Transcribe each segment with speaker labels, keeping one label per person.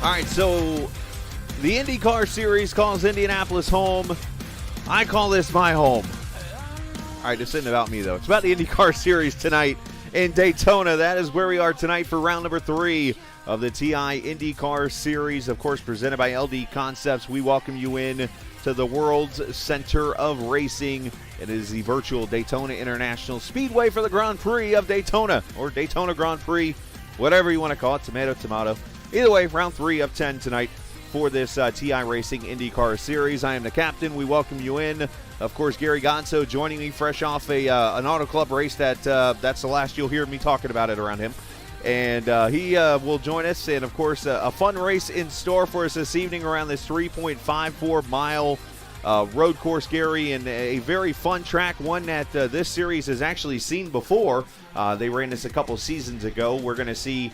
Speaker 1: All right, so the IndyCar Series calls Indianapolis home. I call this my home. All right, this isn't about me, though. It's about the IndyCar Series tonight in Daytona. That is where we are tonight for round number 3 of the TI IndyCar Series, of course, presented by LD Concepts. We welcome you in to the world's center of racing. It is the Virtual Daytona International Speedway for the Grand Prix of Daytona, or Daytona Grand Prix, whatever you want to call it, tomato, tomato. Either way, round 3 of 10 tonight for this TI Racing IndyCar Series. I am the captain. We welcome you in. Of course, Gary Gonzo joining me fresh off an Auto Club race that's the last you'll hear me talking about it around him. And he will join us. And, of course, a fun race in store for us this evening around this 3.54-mile road course, Gary, and a very fun track, one that this series has actually seen before. They ran this a couple seasons ago. We're going to see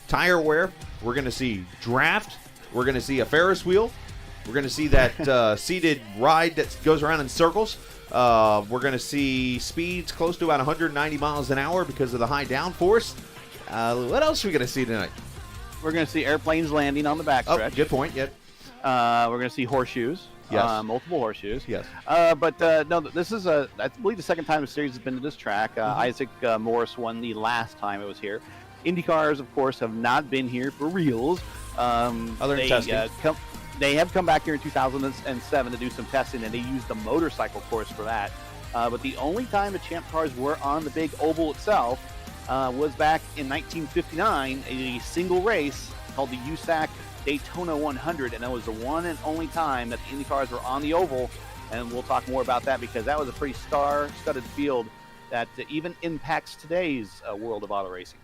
Speaker 1: tire wear. We're going to see draft. We're going to see a Ferris wheel. We're going to see that seated ride that goes around in circles. We're going to see speeds close to about 190 miles an hour because of the high downforce. What else are we going to see tonight?
Speaker 2: We're going to see airplanes landing on the backstretch.
Speaker 1: Oh, good point. Yep.
Speaker 2: We're going to see horseshoes.
Speaker 1: Yes.
Speaker 2: Multiple horseshoes.
Speaker 1: Yes.
Speaker 2: No, this is, I believe, the second time the series has been to this track. Isaac Morris won the last time it was here. IndyCars, of course, have not been here for reals.
Speaker 1: Other than testing.
Speaker 2: They have come back here in 2007 to do some testing, and they used the motorcycle course for that. But the only time the Champ cars were on the big oval itself was back in 1959, a single race called the USAC Daytona 100, and that was the one and only time that the IndyCars were on the oval. And we'll talk more about that because that was a pretty star-studded field that even impacts today's world of auto racing.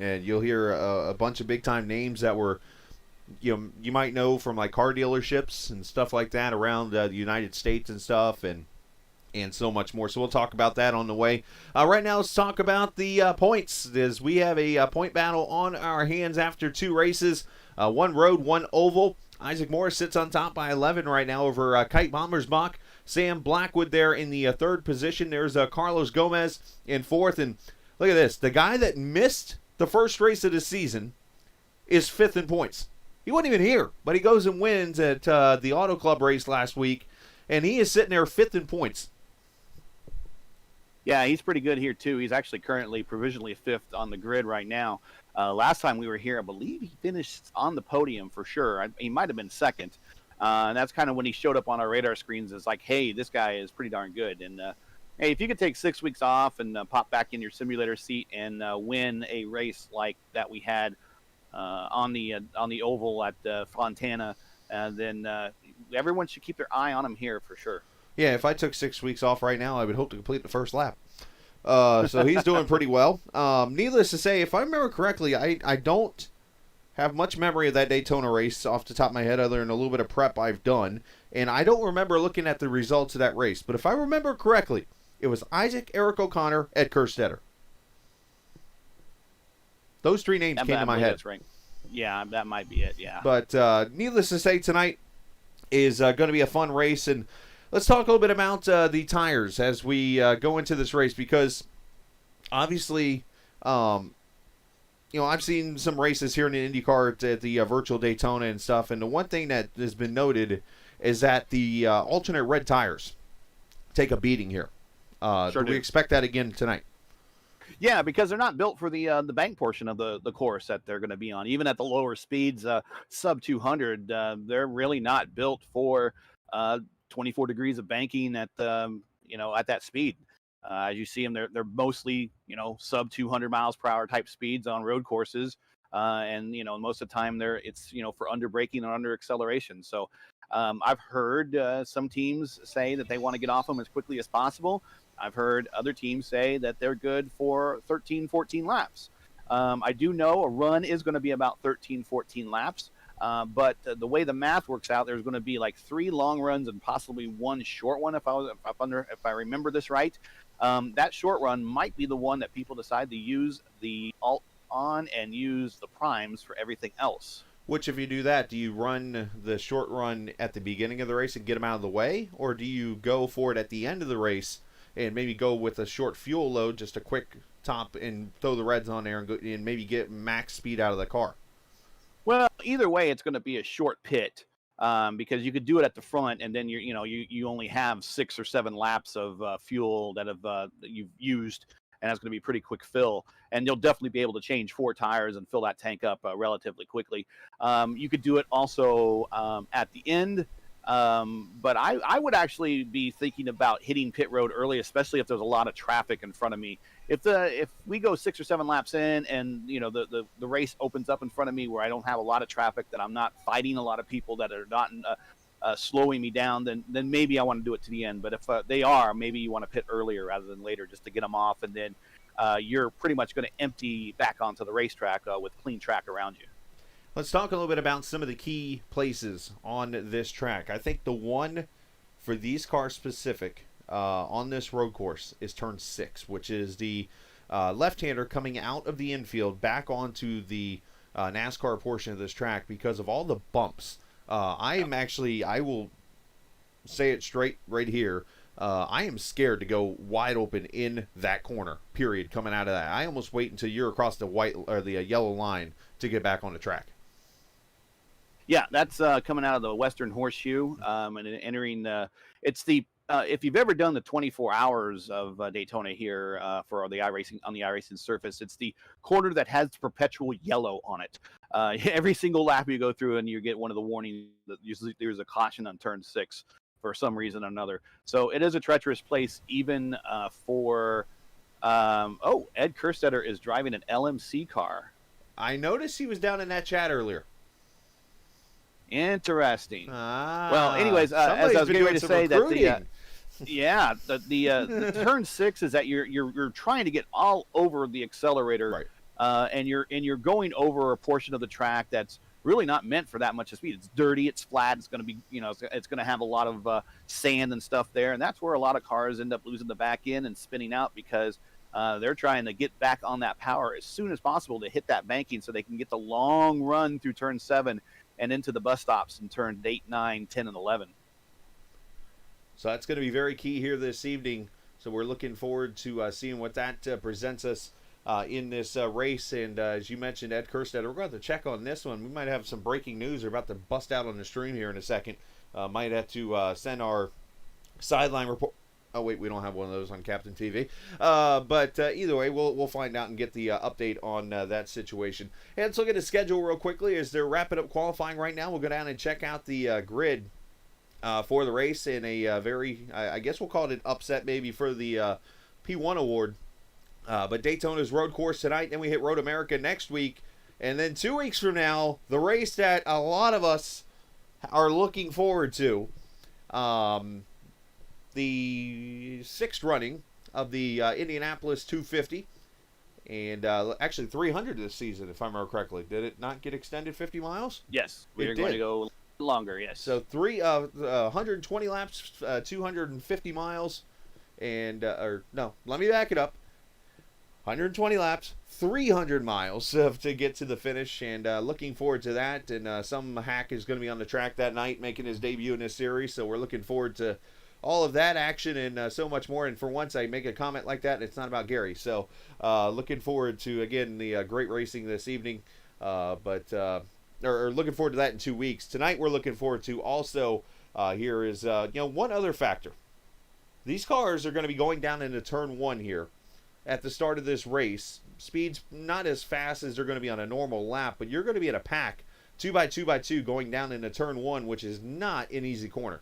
Speaker 1: And you'll hear a bunch of big-time names that were, you might know from like car dealerships and stuff like that around the United States and stuff, and so much more. So we'll talk about that on the way. Right now, let's talk about the points, as we have a point battle on our hands after 2 races, one road, one oval. Isaac Morris sits on top by 11 right now over Kite Bommersbach. Sam Blackwood there in the 3rd position. There's Carlos Gomez in 4th. And look at this. The guy that missed the first race of the season is 5th in points. He wasn't even here, but he goes and wins at the Auto Club race last week, and he is sitting there 5th in points.
Speaker 2: Yeah, he's pretty good here, too. He's actually currently provisionally 5th on the grid right now. Last time we were here, I believe he finished on the podium for sure. He might have been 2nd. And that's kind of when he showed up on our radar screens. It's like, hey, this guy is pretty darn good. And hey, if you could take 6 weeks off and pop back in your simulator seat and win a race like that we had on the oval at Fontana, then everyone should keep their eye on him here for sure.
Speaker 1: Yeah, if I took 6 weeks off right now, I would hope to complete the first lap. So he's doing pretty well. Needless to say, if I remember correctly, I don't have much memory of that Daytona race off the top of my head other than a little bit of prep I've done. And I don't remember looking at the results of that race. But if I remember correctly, it was Isaac, Eric O'Connor, Ed Kerstetter. Those three names came to my head.
Speaker 2: That's right. Yeah, that might be it, yeah.
Speaker 1: But needless to say, tonight is going to be a fun race. And let's talk a little bit about the tires as we go into this race, because obviously, I've seen some races here in the IndyCar at the Virtual Daytona and stuff. And the one thing that has been noted is that the alternate red tires take a beating here. Do we expect that again tonight?
Speaker 2: Yeah, because they're not built for the bank portion of the course that they're going to be on. Even at the lower speeds, sub 200, they're really not built for 24 degrees of banking at at that speed. As you see them, they're mostly sub 200 miles per hour type speeds on road courses, and most of the time it's for under braking and under acceleration. So I've heard some teams say that they want to get off them as quickly as possible. I've heard other teams say that they're good for 13, 14 laps. I do know a run is going to be about 13, 14 laps. But the way the math works out, there's going to be like 3 long runs and possibly 1 short one. If I remember this right, that short run might be the one that people decide to use the alt on and use the primes for everything else.
Speaker 1: Which, if you do that, do you run the short run at the beginning of the race and get them out of the way, or do you go for it at the end of the race and maybe go with a short fuel load, just a quick top, and throw the reds on there and maybe get max speed out of the car?
Speaker 2: Well, either way, it's going to be a short pit, because you could do it at the front, and then you only have 6 or 7 laps of fuel that you've used, and that's going to be pretty quick fill. And you'll definitely be able to change 4 tires and fill that tank up relatively quickly. You could do it also at the end. But I would actually be thinking about hitting pit road early, especially if there's a lot of traffic in front of me. If we go 6 or 7 laps in, and the race opens up in front of me where I don't have a lot of traffic, that I'm not fighting a lot of people that are not slowing me down, then maybe I want to do it to the end. But if they are, maybe you want to pit earlier rather than later, just to get them off, and then you're pretty much going to empty back onto the racetrack with clean track around you.
Speaker 1: Let's talk a little bit about some of the key places on this track. I think the one for these cars specific on this road course is turn 6, which is the left-hander coming out of the infield back onto the NASCAR portion of this track because of all the bumps. I will say it straight right here. I am scared to go wide open in that corner, period, coming out of that. I almost wait until you're across the white or the yellow line to get back on the track.
Speaker 2: Yeah, that's coming out of the Western Horseshoe and entering it's the if you've ever done the 24 hours of Daytona here for the iRacing on the iRacing surface, it's the corner that has perpetual yellow on it. Every single lap you go through, and you get one of the warnings that usually there's a caution on turn 6 for some reason or another. So it is a treacherous place, even for. Ed Kerstetter is driving an LMC car.
Speaker 1: I noticed he was down in that chat earlier.
Speaker 2: Interesting. Well, anyways, as I was getting ready to say that the turn 6 is that you're trying to get all over the accelerator,
Speaker 1: right?
Speaker 2: And you're going over a portion of the track that's really not meant for that much of speed. It's dirty, it's flat, it's going to be it's going to have a lot of sand and stuff there, and that's where a lot of cars end up losing the back end and spinning out because they're trying to get back on that power as soon as possible to hit that banking so they can get the long run through turn 7 and into the bus stops in turns 8, 9, 10, and 11.
Speaker 1: So that's going to be very key here this evening. So we're looking forward to seeing what that presents us in this race. And as you mentioned, Ed Kerstetter, we're going to have to check on this one. We might have some breaking news. They're about to bust out on the stream here in a second. Might have to send our sideline report. Oh, wait, we don't have one of those on Captain TV. But either way, we'll find out and get the update on that situation. Hey, let's look at the schedule real quickly as they're wrapping up qualifying right now. We'll go down and check out the grid for the race in a very, I guess we'll call it an upset maybe for the P1 award. But Daytona's road course tonight, then we hit Road America next week. And then 2 weeks from now, the race that a lot of us are looking forward to. The 6th running of the Indianapolis 250 and actually 300 this season, if I remember correctly. Did it not get extended 50 miles?
Speaker 2: Yes, we're going to go longer, yes.
Speaker 1: So 120 laps, 250 miles, and, let me back it up. 120 laps, 300 miles to get to the finish, and looking forward to that. And some hack is going to be on the track that night, making his debut in this series, so we're looking forward to all of that action and so much more. And for once, I make a comment like that, it's not about Gary. So looking forward to, again, the great racing this evening, or looking forward to that in 2 weeks. Tonight, we're looking forward to also, here is, one other factor. These cars are going to be going down into turn 1 here at the start of this race. Speed's not as fast as they're going to be on a normal lap, but you're going to be at a pack 2x2x2 going down into turn 1, which is not an easy corner.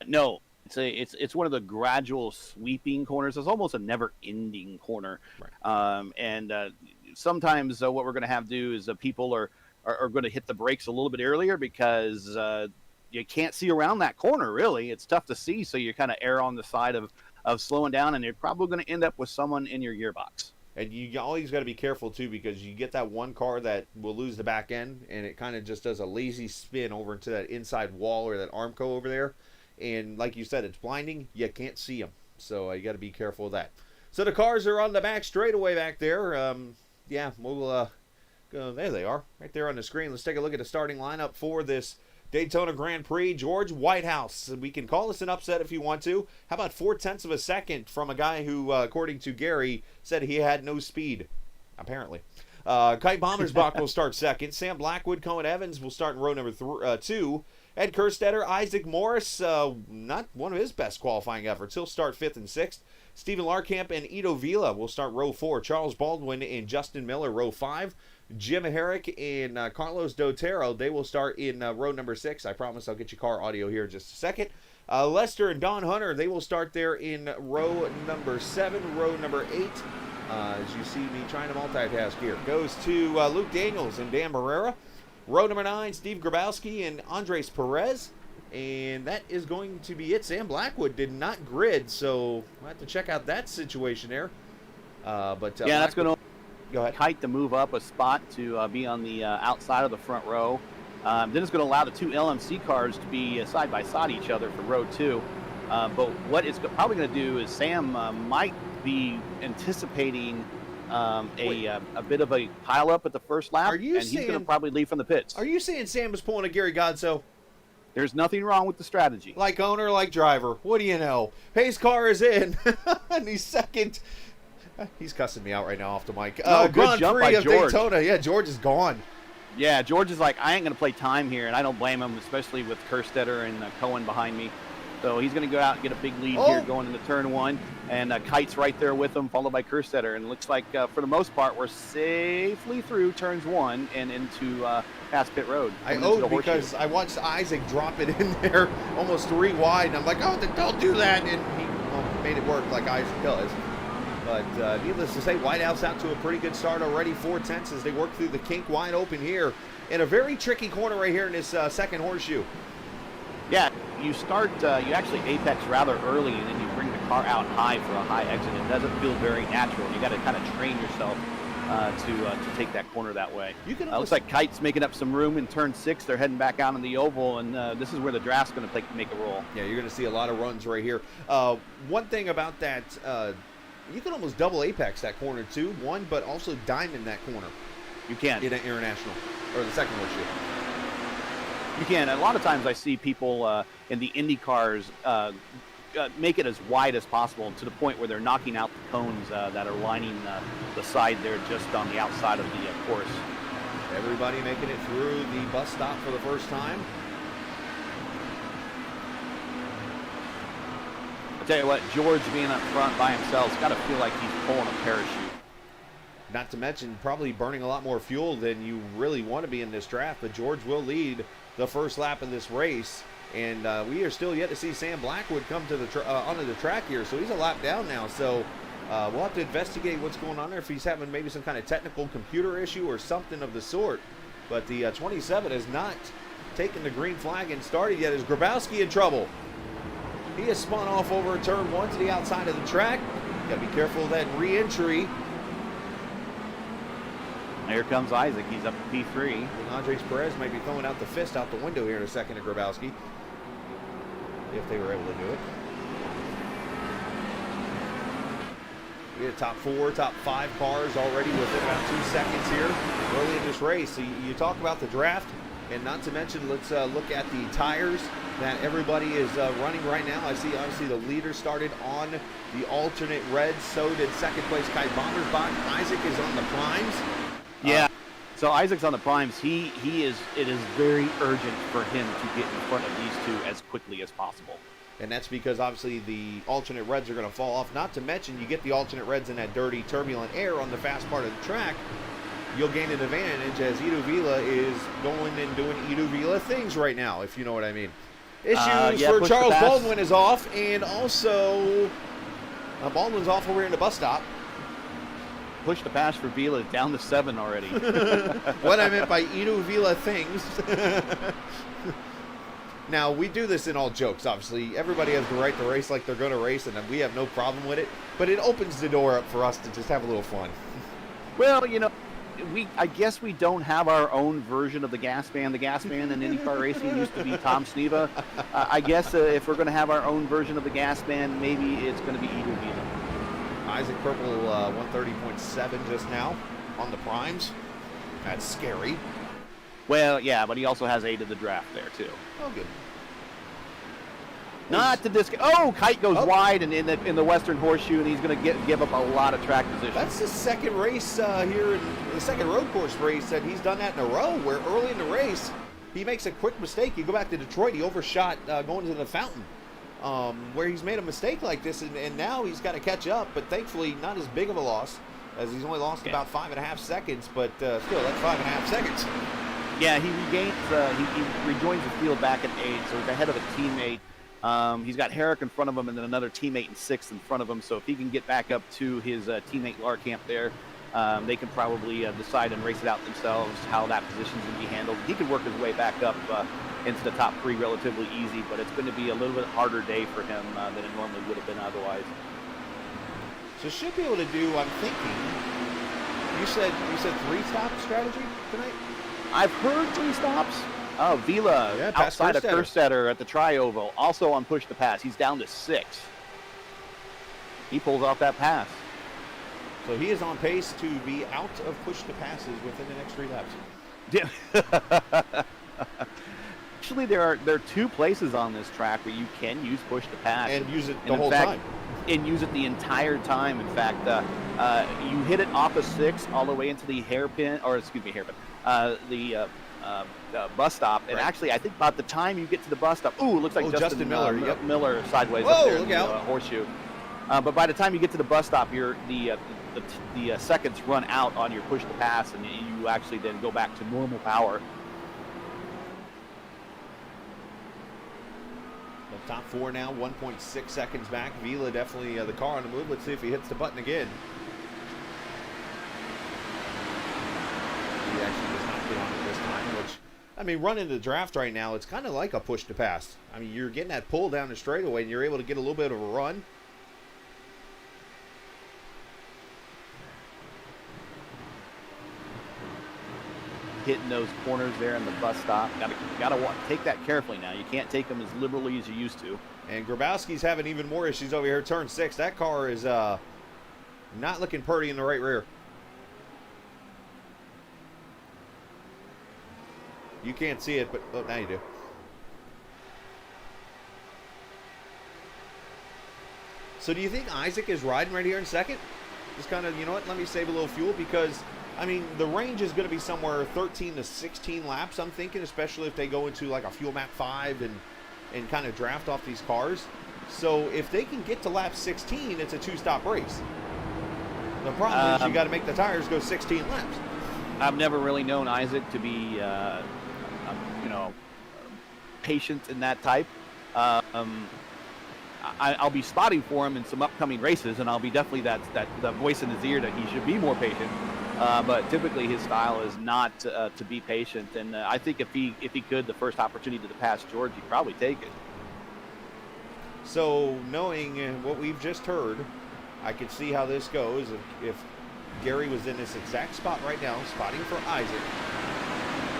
Speaker 2: No, it's one of the gradual sweeping corners. It's almost a never-ending corner. Right. Sometimes what we're going to have to do is people are going to hit the brakes a little bit earlier because you can't see around that corner, really. It's tough to see, so you kind of err on the side of slowing down, and you're probably going to end up with someone in your gearbox. And
Speaker 1: you always got to be careful, too, because you get that one car that will lose the back end, and it kind of just does a lazy spin over into that inside wall or that Armco over there. And like you said, it's blinding. You can't see them. So you got to be careful of that. So the cars are on the back straightaway back there. We'll go. There they are, right there on the screen. Let's take a look at the starting lineup for this Daytona Grand Prix. George Whitehouse. We can call this an upset if you want to. How about 0.4 of a second from a guy who, according to Gary, said he had no speed, apparently. Kite Bommersbach will start second. Sam Blackwood, Cohen Evans will start in row number 2. Ed Kerstetter, Isaac Morris, not one of his best qualifying efforts. He'll start 5th and 6th. Stephen Larkamp and Ido Vila will start row 4. Charles Baldwin and Justin Miller, row 5. Jim Herrick and Carlos Dotero, they will start in row number 6. I promise I'll get you car audio here in just a second. Lester and Don Hunter, they will start there in row number 7. Row number 8, as you see me trying to multitask here, goes to Luke Daniels and Dan Barrera. Row number 9, Steve Grabowski and Andres Perez. And that is going to be it. Sam Blackwood did not grid, so we'll have to check out that situation there.
Speaker 2: That's going to
Speaker 1: go ahead.
Speaker 2: Kite to move up a spot to be on the outside of the front row. Then it's going to allow the 2 LMC cars to be side by side each other for row 2. But what it's probably going to do is Sam might be anticipating a bit of a pileup at the first lap, he's going to probably leave from the pits.
Speaker 1: Are you saying Sam is pulling a Gary Godso?
Speaker 2: There's nothing wrong with the strategy.
Speaker 1: Like owner, like driver. What do you know? Pace car is in, and he's second. He's cussing me out right now off the mic.
Speaker 2: Good jump by George.
Speaker 1: Daytona. Yeah, George is gone.
Speaker 2: Yeah, George is like, I ain't going to play time here, and I don't blame him, especially with Kerstetter and Cohen behind me. So he's going to go out and get a big lead here going into turn 1. And Kite's right there with him, followed by Kerstetter. And it looks like, for the most part, we're safely through turns 1 and into past pit road.
Speaker 1: I owed because I watched Isaac drop it in there almost 3 wide. And I'm like, don't do that. And he made it work like Isaac does. But needless to say, Whitehouse out to a pretty good start already. 4/10 as they work through the kink wide open here. In a very tricky corner right here in this second horseshoe.
Speaker 2: Yeah, you start, you actually apex rather early, and then you bring the car out high for a high exit. It doesn't feel very natural. You got to kind of train yourself to take that corner that way. Looks like Kite's making up some room in turn 6. They're heading back out on the oval, and this is where the draft's going to make a roll.
Speaker 1: Yeah, you're going to see a lot of runs right here. One thing about that, you can almost double apex that corner too, but also diamond that corner.
Speaker 2: You can.
Speaker 1: In an international, or the second horseshoe.
Speaker 2: You can. A lot of times I see people in the Indy cars make it as wide as possible to the point where they're knocking out the cones that are lining the side there just on the outside of the course.
Speaker 1: Everybody making it through the bus stop for the first time.
Speaker 2: I'll tell you what, George being up front by himself's got to feel like he's pulling a parachute.
Speaker 1: Not to mention probably burning a lot more fuel than you really want to be in this draft, but George will lead the first lap of this race, and we are still yet to see Sam Blackwood come to the onto the track here, so he's a lap down now. So we'll have to investigate what's going on there, if he's having maybe some kind of technical computer issue or something of the sort. But the 27 has not taken the green flag and started yet. Is Grabowski in trouble? He has spun off over turn 1 to the outside of the track. Got to be careful of that re-entry.
Speaker 2: Here comes Isaac. He's up to P3.
Speaker 1: And Andres Perez might be throwing out the fist out the window here in a second to Grabowski, if they were able to do it. We had top 4, top 5 cars already within about 2 seconds here early in this race. So you talk about the draft, and not to mention, let's look at the tires that everybody is running right now. I see obviously the leader started on the alternate reds. So did second place Kite Bombersbach. Isaac is on the primes.
Speaker 2: Yeah. So Isaac's on the primes. It is very urgent for him to get in front of these two as quickly as possible.
Speaker 1: And that's because obviously the alternate reds are going to fall off. Not to mention, you get the alternate reds in that dirty, turbulent air on the fast part of the track. You'll gain an advantage as Edu Vila is going and doing Edu Vila things right now, if you know what I mean. Issues for Charles Baldwin is off, and also Baldwin's off over here in the bus stop.
Speaker 2: Push the pass for Vila down to 7 already.
Speaker 1: What I meant by Edu Vila things. Now, we do this in all jokes, obviously. Everybody has the right to race like they're going to race, and we have no problem with it. But it opens the door up for us to just have a little fun.
Speaker 2: Well, you know, I guess we don't have our own version of the gas man. The gas man in IndyCar racing used to be Tom Sneva. I guess if we're going to have our own version of the gas man, maybe it's going to be Edu Vila.
Speaker 1: Isaac Purple 130.7 just now on the primes. That's scary.
Speaker 2: Well, yeah, but he also has 8 of the draft there, too.
Speaker 1: Oh, good.
Speaker 2: Not to discount. Oh, Kite goes wide and in the Western Horseshoe, and he's going to give up a lot of track position.
Speaker 1: That's the second race here, the second road course race that he's done that in a row, where early in the race, he makes a quick mistake. You go back to Detroit, he overshot going to the fountain, where he's made a mistake like this, and now he's got to catch up, but thankfully not as big of a loss, as he's only lost about 5.5 seconds, but still, that's 5.5 seconds.
Speaker 2: Yeah, he rejoins the field back at 8, so he's ahead of a teammate. He's got Herrick in front of him and then another teammate in 6th in front of him. So if he can get back up to his teammate Larkamp there, they can probably decide and race it out themselves how that position is going to be handled. He could work his way back up into the top 3 relatively easy, but it's going to be a little bit harder day for him than it normally would have been otherwise.
Speaker 1: So should be able to do, I'm thinking, you said 3-stop strategy tonight?
Speaker 2: I've heard 3 stops. Oh, Vila outside of Kerstetter at the Tri-Oval, also on push to pass. He's down to 6. He pulls off that pass.
Speaker 1: So he is on pace to be out of push to passes within the next 3 laps.
Speaker 2: Yeah. Actually, there are 2 places on this track where you can use push to pass.
Speaker 1: And use it the whole time.
Speaker 2: And use it the entire time. In fact, you hit it off of 6 all the way into the bus stop, and actually, I think about the time you get to the bus stop, it looks like Justin Miller, Miller sideways up there in the horseshoe. But by the time you get to the bus stop, the seconds run out on your push to pass, and you actually then go back to normal power.
Speaker 1: The top 4 now, 1.6 seconds back. Vila definitely the car on the move. Let's see if he hits the button again. He actually does not get on it this time, which, I mean, running the draft right now, it's kind of like a push to pass. I mean, you're getting that pull down the straightaway, and you're able to get a little bit of a run.
Speaker 2: Hitting those corners there in the bus stop. Gotta take that carefully now. You can't take them as liberally as you used to.
Speaker 1: And Grabowski's having even more issues over here. Turn 6. That car is not looking pretty in the right rear. You can't see it, but now you do. So do you think Isaac is riding right here in second? Just kind of, you know what, let me save a little fuel because, I mean, the range is going to be somewhere 13 to 16 laps, I'm thinking, especially if they go into like a fuel map 5 and kind of draft off these cars. So if they can get to lap 16, it's a 2-stop race. The problem is you got to make the tires go 16 laps.
Speaker 2: I've never really known Isaac to be, patient in that type. I'll be spotting for him in some upcoming races, and I'll be definitely that voice in his ear that he should be more patient. But typically his style is not to be patient, and I think if he could, the first opportunity to pass George, he'd probably take it.
Speaker 1: So knowing what we've just heard, I could see how this goes. If Gary was in this exact spot right now, spotting for Isaac,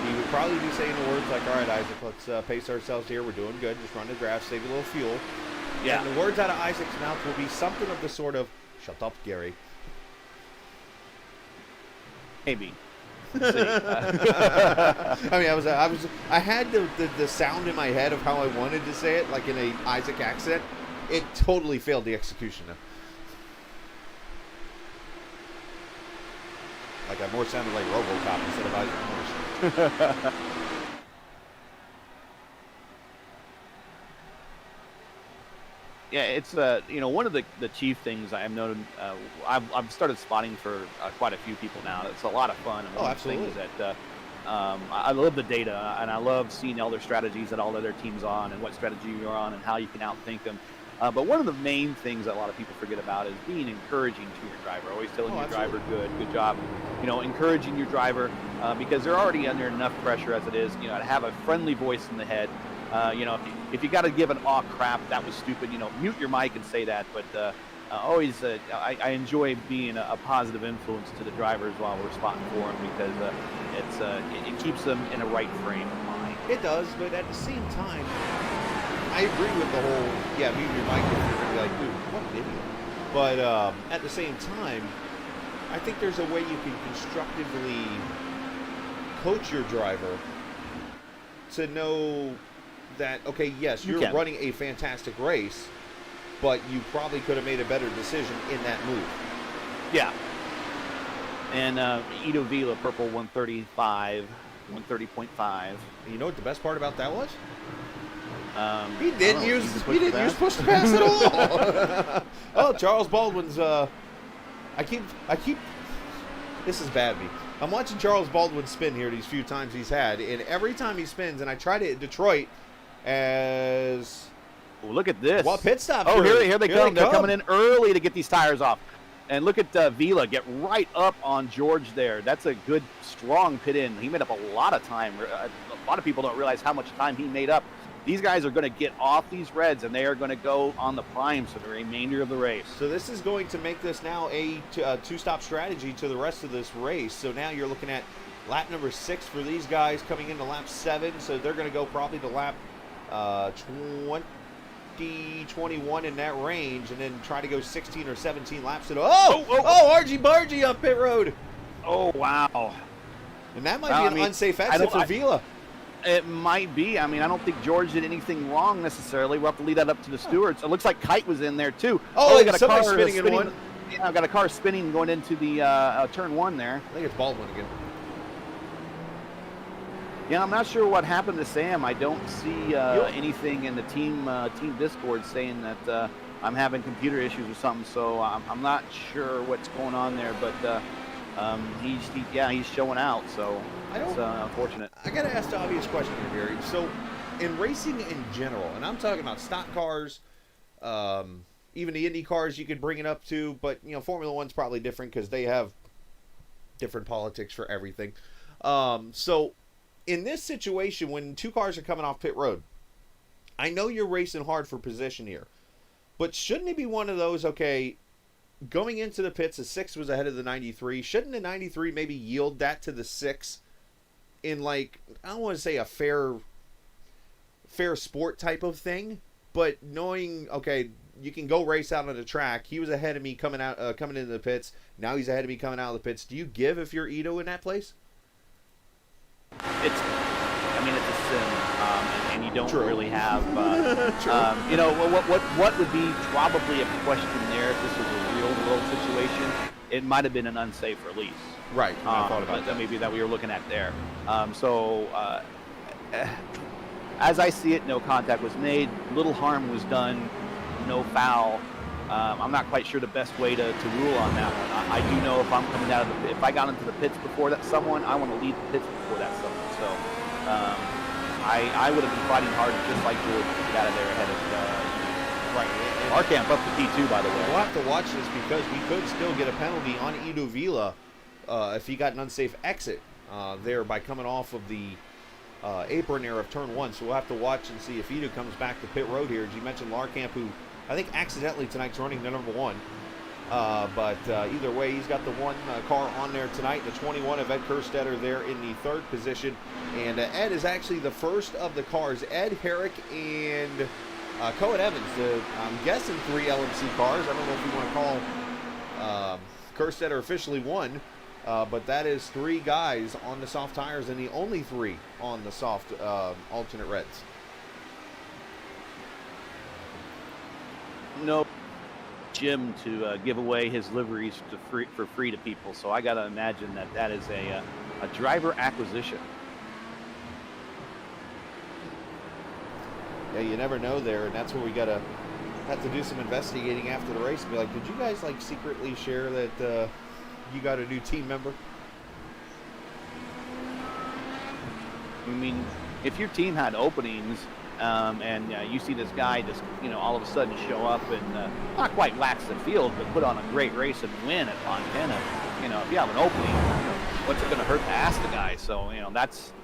Speaker 1: he would probably be saying the words like, all right, Isaac, let's pace ourselves here. We're doing good. Just run the draft, save a little fuel.
Speaker 2: Yeah.
Speaker 1: And the words out of Isaac's mouth will be something of the sort of, Shut up, Gary.
Speaker 2: Maybe. See,
Speaker 1: I mean, I had the sound in my head of how I wanted to say it, like in a Isaac accent. It totally failed the execution, though. Like I more sounded like RoboCop instead of Isaac Morris.
Speaker 2: Yeah, it's one of the chief things I've noted. I've started spotting for quite a few people now. It's a lot of fun. And one of the things that I love the data, and I love seeing all their strategies that all other teams on, and what strategy you're on, and how you can outthink them. But one of the main things that a lot of people forget about is being encouraging to your driver. Always telling your driver, good job. Encouraging your driver because they're already under enough pressure as it is. To have a friendly voice in the head. If you got to give an "aw crap, that was stupid," mute your mic and say that. But I enjoy being a positive influence to the drivers while we're spotting for them because it keeps them in a right frame of mind.
Speaker 1: It does, but at the same time, I agree with the whole mute your mic if you're gonna be like, dude, what an idiot. But at the same time, I think there's a way you can constructively coach your driver to know that, okay, yes, you're running a fantastic race, but you probably could have made a better decision in that move.
Speaker 2: Yeah. And Ido Vila, purple 135, 130.5.
Speaker 1: You know what the best part about that was? He
Speaker 2: didn't
Speaker 1: use push to pass at all. Oh, Charles Baldwin's. I keep. This is bad me. I'm watching Charles Baldwin spin here these few times he's had, and every time he spins, and I tried it at Detroit as.
Speaker 2: Well, look at this.
Speaker 1: Well, pit stop.
Speaker 2: Oh, here they come. They're coming in early to get these tires off. And look at Vila get right up on George there. That's a good, strong pit in. He made up a lot of time. A lot of people don't realize how much time he made up. These guys are going to get off these reds, and they are going to go on the primes for the remainder of the race.
Speaker 1: So this is going to make this now a two-stop strategy to the rest of this race. So now you're looking at lap number 6 for these guys coming into lap 7. So they're going to go probably to lap 21 in that range, and then try to go 16 or 17 laps. Argy Bargy up pit road.
Speaker 2: Oh, wow.
Speaker 1: And that might be an unsafe exit for Vila.
Speaker 2: It might be. I mean, I don't think George did anything wrong necessarily. We'll have to leave that up to the stewards. It looks like Kite was in there, too.
Speaker 1: They got a car spinning in one.
Speaker 2: Yeah, I've got a car spinning going into the turn 1 there.
Speaker 1: I think it's Baldwin again.
Speaker 2: Yeah, I'm not sure what happened to Sam. I don't see anything in the team Discord saying that I'm having computer issues or something. So I'm not sure what's going on there. But he's showing out. So it's unfortunate.
Speaker 1: I got to ask the obvious question here, Gary. So in racing in general, and I'm talking about stock cars, even the Indy cars, you could bring it up to, but Formula One's probably different because they have different politics for everything. So in this situation, when 2 cars are coming off pit road, I know you're racing hard for position here, but shouldn't it be one of those, okay, going into the pits, the 6 was ahead of the 93. Shouldn't the 93 maybe yield that to the 6 in, like, I don't want to say a fair sport type of thing, but knowing, okay, you can go race out on the track. He was ahead of me coming into the pits. Now he's ahead of me coming out of the pits. Do you give if you're Ito in that place?
Speaker 2: It's a sin, and you don't really have. What would be probably a question there if this was a real world situation? It might have been an unsafe release.
Speaker 1: Right. I thought about that.
Speaker 2: Maybe that we were looking at there. As I see it, no contact was made. Little harm was done. No foul. I'm not quite sure the best way to rule on that one. I do know if I'm coming out of if I got into the pits before that someone, I want to lead the pits before that someone. So I would have been fighting hard just like George to get out of there ahead of right. Our camp up to P2, by the way.
Speaker 1: We'll have to watch this because we could still get a penalty on Ido Vila if he got an unsafe exit there by coming off of the apron there of turn 1. So we'll have to watch and see if Ido comes back to pit road here. As you mentioned, Larkamp, who I think accidentally tonight's running the number 1. But either way, he's got the 1 car on there tonight. The 21 of Ed Kerstetter there in the 3rd position. And Ed is actually the first of the cars. Ed, Herrick, and Cohen Evans. I'm guessing 3 LMC cars. I don't know if you want to call Kerstetter officially won, but that is 3 guys on the soft tires and the only 3 on the soft alternate reds.
Speaker 2: No Jim to give away his liveries for free to people, so I got to imagine that is a driver acquisition.
Speaker 1: Yeah, you never know there, and that's where we have to do some investigating after the race. Be like, did you guys like secretly share that you got a new team member?
Speaker 2: I mean, if your team had openings and you see this guy just all of a sudden show up and not quite wax the field, but put on a great race and win at Fontana, if you have an opening, what's it going to hurt to ask the guy? So that's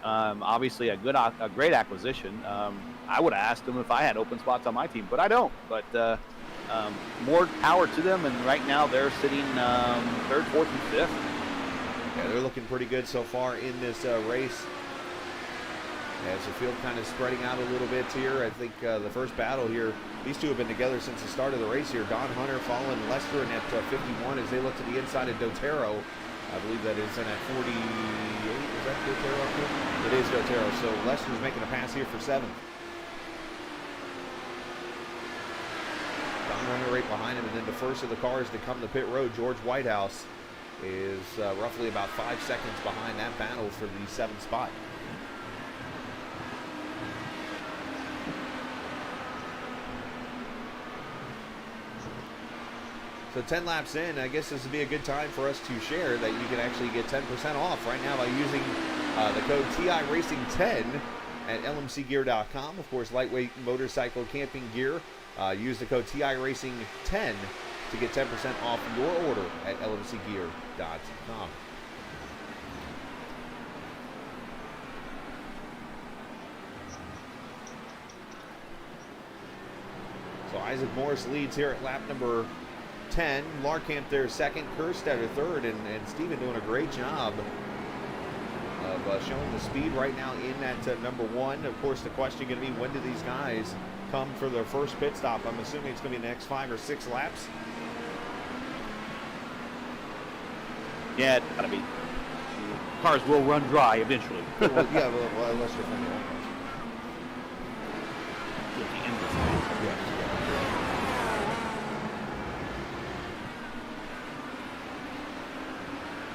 Speaker 2: obviously a great acquisition. I would have asked him if I had open spots on my team, but I don't. But more power to them, and right now they're sitting 3rd, 4th, and 5th.
Speaker 1: Yeah, they're looking pretty good so far in this race. As the field kind of spreading out a little bit here, I think the first battle here, these two have been together since the start of the race here. Don Hunter following Lester in at 51 as they look to the inside of Dotero. I believe that is in at 48. Is that Dotero up here? It is Dotero. So Lester's making a pass here for 7th. Don Hunter right behind him, and then the first of the cars to come to pit road, George Whitehouse, is roughly about 5 seconds behind that battle for the 7th spot. So 10 laps in, I guess this would be a good time for us to share that you can actually get 10% off right now by using the code TIRACING10 at lmcgear.com. Of course, lightweight motorcycle camping gear. Use the code TIRACING10 to get 10% off your order at lmcgear.com. So Isaac Morris leads here at lap number 10. Larkamp there second, Kerstetter third, and Steven doing a great job of showing the speed right now in that number 1. Of course, the question going to be, when do these guys come for their first pit stop? I'm assuming it's going to be the next 5 or 6 laps.
Speaker 2: Yeah, it's gotta be. Cars will run dry eventually.
Speaker 1: Well, unless you're from the old ones. Yes.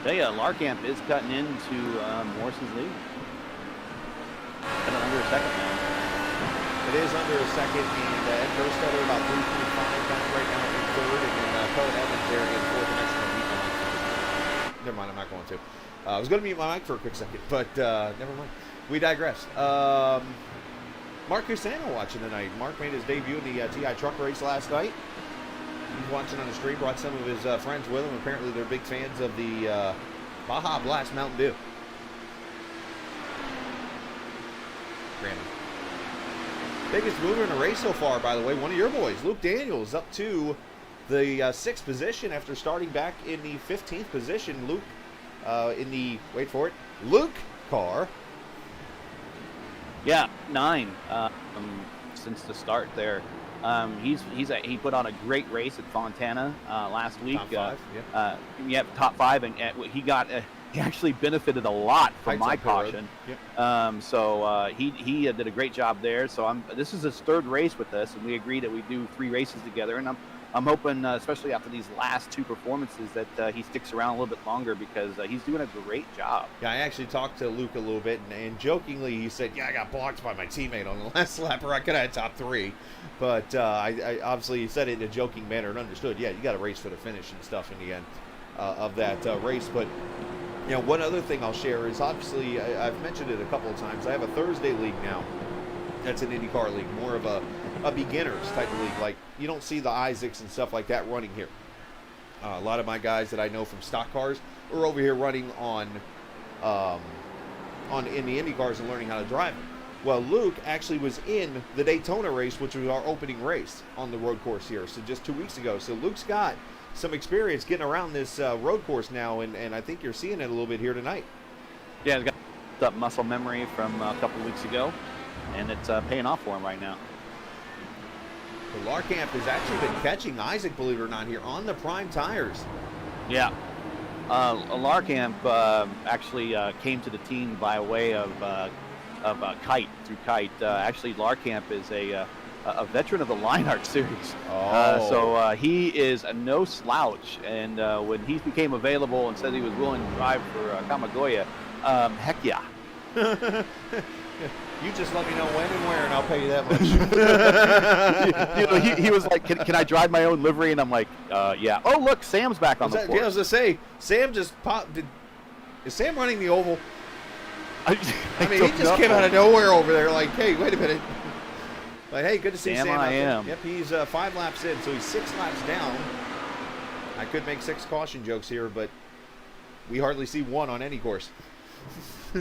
Speaker 2: Tell you, Larkamp is cutting into Morrison's lead. Kind of under a second now.
Speaker 1: It is under a second, and Ed Kerstetter about 3.5 back right now in 3rd, and then Cohen Evans there in 4th. I'm actually going to mute my mic. Never mind, I'm not going to. I was going to mute my mic for a quick second, but never mind. We digress. Mark Cusano watching tonight. Mark made his debut in the TI truck race last night. He's watching on the stream, brought some of his friends with him. Apparently they're big fans of the Baja Blast Mountain Dew. Random. Biggest mover in the race so far, by the way, one of your boys, Luke Daniels, up to the 6th position after starting back in the 15th position. Luke in the, wait for it, Luke car.
Speaker 2: Yeah, 9 since the start there. He put on a great race at Fontana last week.
Speaker 1: Top 5,
Speaker 2: top 5, and he actually benefited a lot from my caution.
Speaker 1: Yep.
Speaker 2: So he did a great job there. So this is his 3rd race with us, and we agreed that we do 3 races together. And I'm hoping, especially after these last 2 performances, that he sticks around a little bit longer because he's doing a great job.
Speaker 1: Yeah, I actually talked to Luke a little bit, and jokingly he said, "Yeah, I got blocked by my teammate on the last lap, or I could have had top 3." But I obviously said it in a joking manner and understood. Yeah, you got to race for the finish and stuff in the end of that race. But one other thing I'll share is obviously I've mentioned it a couple of times. I have a Thursday league now. That's an IndyCar league, more of a beginners type of league. Like, you don't see the Isaacs and stuff like that running here. A lot of my guys that I know from stock cars are over here running in the Indy cars and learning how to drive them. Well, Luke actually was in the Daytona race, which was our opening race on the road course here, so just 2 weeks ago. So Luke's got some experience getting around this road course now, and I think you're seeing it a little bit here tonight.
Speaker 2: Yeah, he's got that muscle memory from a couple of weeks ago, and it's paying off for him right now.
Speaker 1: So Larkamp has actually been catching Isaac, believe it or not, here on the Prime tires.
Speaker 2: Yeah. Larkamp actually came to the team by way of Kite, through Kite. Actually, Larkamp is a veteran of the Lionheart series. So he is no slouch. And when he became available and said he was willing to drive for Kamigoya, heck yeah.
Speaker 1: You just let me know when and where, and I'll pay you that much.
Speaker 2: He was like, can I drive my own livery? And I'm like, yeah. Oh, look, Sam's back on the course.
Speaker 1: Yeah, I was going to say, Sam just popped. Is Sam running the oval? I mean, he just came out of nowhere over there like, hey, wait a minute. Like, hey, good to see Sam out there. Yep, he's 5 laps in, so he's 6 laps down. I could make 6 caution jokes here, but we hardly see one on any course.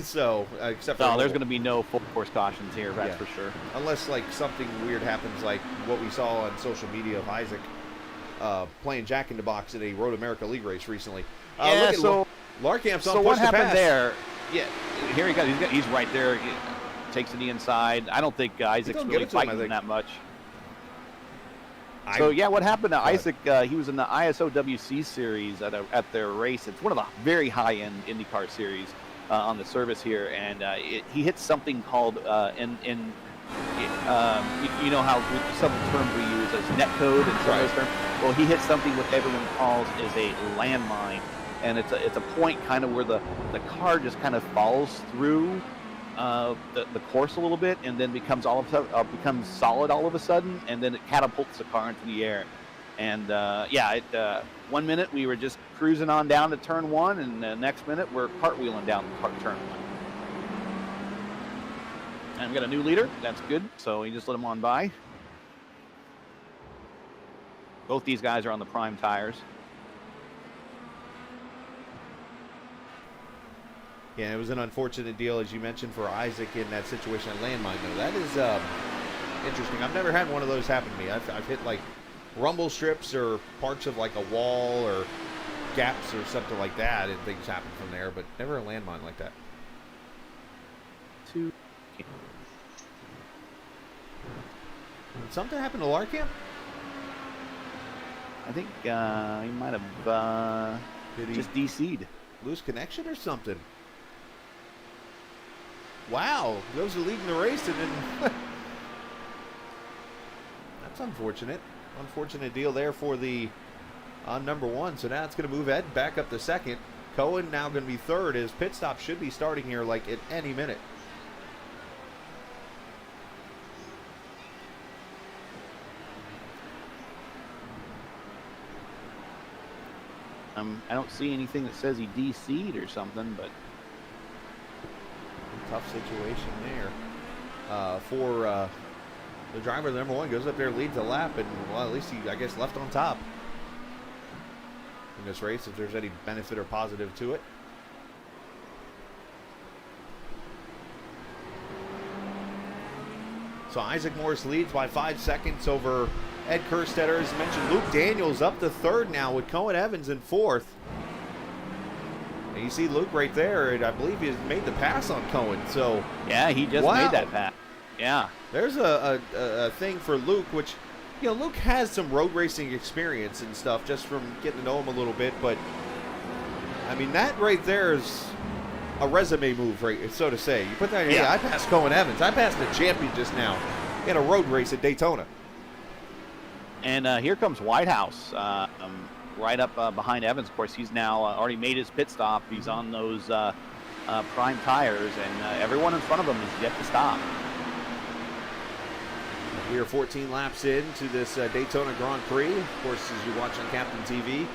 Speaker 1: So, except for
Speaker 2: there's going to be no full course cautions here, that's for sure.
Speaker 1: Unless like something weird happens, like what we saw on social media of Isaac playing Jack in the Box at a Road America League race recently.
Speaker 2: Yeah, so
Speaker 1: Larkamp's on
Speaker 2: so what happened
Speaker 1: pass.
Speaker 2: There? Yeah, here he goes. He's right there. He takes to the inside. I don't think Isaac's really fighting him that much. So yeah, what happened to Isaac? He was in the ISOWC series at their race. It's one of the very high-end IndyCar series on the service here, and he hit something called you know how some terms we use as net code and some of those terms. Well, he hit something what everyone calls is a landmine, and it's a point kind of where the car just kind of falls through the course a little bit, and then becomes becomes solid all of a sudden, and then it catapults the car into the air. And 1 minute we were just cruising on down to turn 1, and the next minute we're cartwheeling down turn 1. And we got a new leader. That's good. So he just let him on by. Both these guys are on the Prime tires.
Speaker 1: Yeah, it was an unfortunate deal, as you mentioned, for Isaac in that situation at landmine, though. That is interesting. I've never had one of those happen to me. I've hit, like, rumble strips or parts of, like, a wall or gaps or something like that, and things happen from there, but never a landmine like that.
Speaker 2: Did
Speaker 1: something happen to Larkamp?
Speaker 2: I think he might have just DC'd.
Speaker 1: Lose connection or something? Wow, those are leading the race, and then that's unfortunate. Unfortunate deal there for the number 1. So now it's going to move Ed back up to 2nd. Cohen now going to be 3rd. His pit stop should be starting here like at any minute.
Speaker 2: I don't see anything that says he DC'd or something, but
Speaker 1: tough situation there for the driver. The number 1 goes up there, leads a lap, and well, at least he, I guess, left on top in this race, if there's any benefit or positive to it. So Isaac Morris leads by 5 seconds over Ed Kerstetter. As mentioned, Luke Daniels up to 3rd now with Cohen Evans in 4th. And you see Luke right there, and I believe he has made the pass on Cohen. So
Speaker 2: yeah, he just made that pass. Yeah.
Speaker 1: There's a thing for Luke, which, you know, Luke has some road racing experience and stuff just from getting to know him a little bit. But, I mean, that right there is a resume move, right, so to say. You put that in, I passed Cohen Evans. I passed the champion just now in a road race at Daytona.
Speaker 2: And here comes Whitehouse, right up behind Evans. Of course, he's now already made his pit stop. He's on those Prime tires, and everyone in front of him is yet to stop.
Speaker 1: We are 14 laps into this Daytona Grand Prix. Of course, as you watch on Captain TV,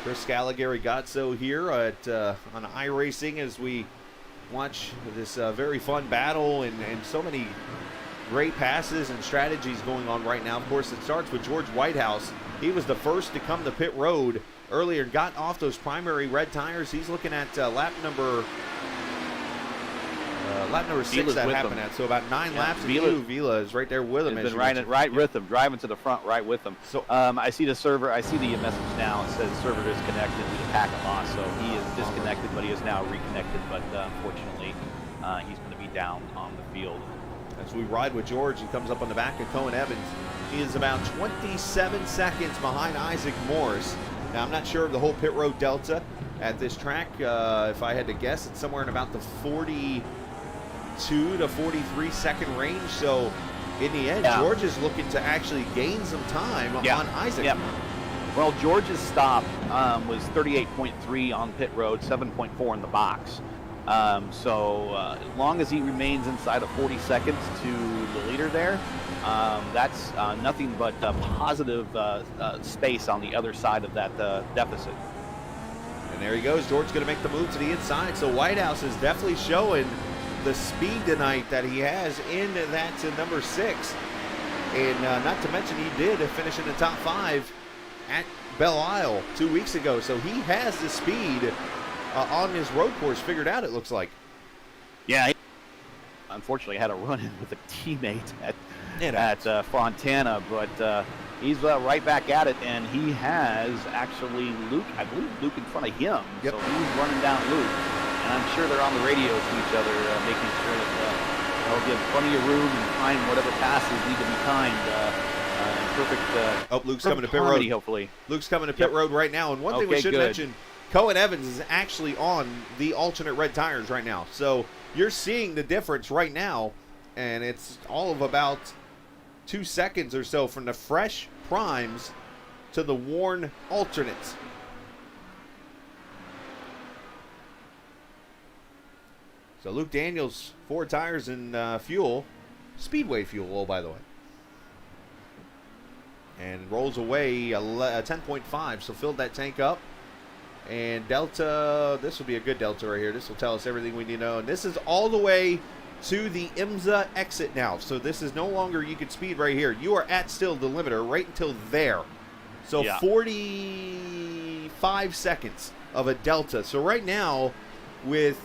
Speaker 1: Chris Scala, Gotso here on iRacing as we watch this very fun battle and so many great passes and strategies going on right now. Of course, it starts with George Whitehouse. He was the first to come to pit road earlier, got off those primary red tires. He's looking at lap number 6 that happened at. So about 9 laps. Vila is right there with him.
Speaker 2: He's been right with him, driving to the front, right with him. So I see the server. I see the message now. It says server disconnected due to packet loss. So he is disconnected, but he is now reconnected. But unfortunately, he's going to be down on the field.
Speaker 1: As we ride with George, he comes up on the back of Cohen Evans. He is about 27 seconds behind Isaac Morris. Now, I'm not sure of the whole pit road delta at this track. If I had to guess, it's somewhere in about the 42 to 43 second range. So, in the end, George is looking to actually gain some time on Isaac.
Speaker 2: Yeah. Well, George's stop was 38.3 on pit road, 7.4 in the box. So as long as he remains inside of 40 seconds to the leader there, that's nothing but positive space on the other side of that deficit.
Speaker 1: And there he goes. George's going to make the move to the inside. So Whitehouse is definitely showing the speed tonight that he has in that number 6. And not to mention he did finish in the top 5 at Belle Isle 2 weeks ago. So he has the speed on his road course figured out, it looks like.
Speaker 2: Yeah, he unfortunately had a run-in with a teammate at Fontana, but he's right back at it, and he has actually Luke, I believe Luke in front of him.
Speaker 1: Yep.
Speaker 2: So he's running down Luke, and I'm sure they're on the radio to each other, making sure that they'll give plenty of room and time whatever passes need to be timed. Perfect.
Speaker 1: Luke's coming to pit
Speaker 2: road.
Speaker 1: road.
Speaker 2: Hopefully,
Speaker 1: Luke's coming to pit road right now, and one thing we should mention. Cohen Evans is actually on the alternate red tires right now. So you're seeing the difference right now, and it's all of about 2 seconds or so from the fresh primes to the worn alternates. So Luke Daniels, 4 tires and fuel, Speedway fuel, by the way. And rolls away 10.5, so filled that tank up. And delta, this will be a good delta right here. This will tell us everything we need to know. And this is all the way to the IMSA exit now. So this is no longer you can speed right here. You are at still the limiter right until there. So 45 seconds of a delta. So right now, with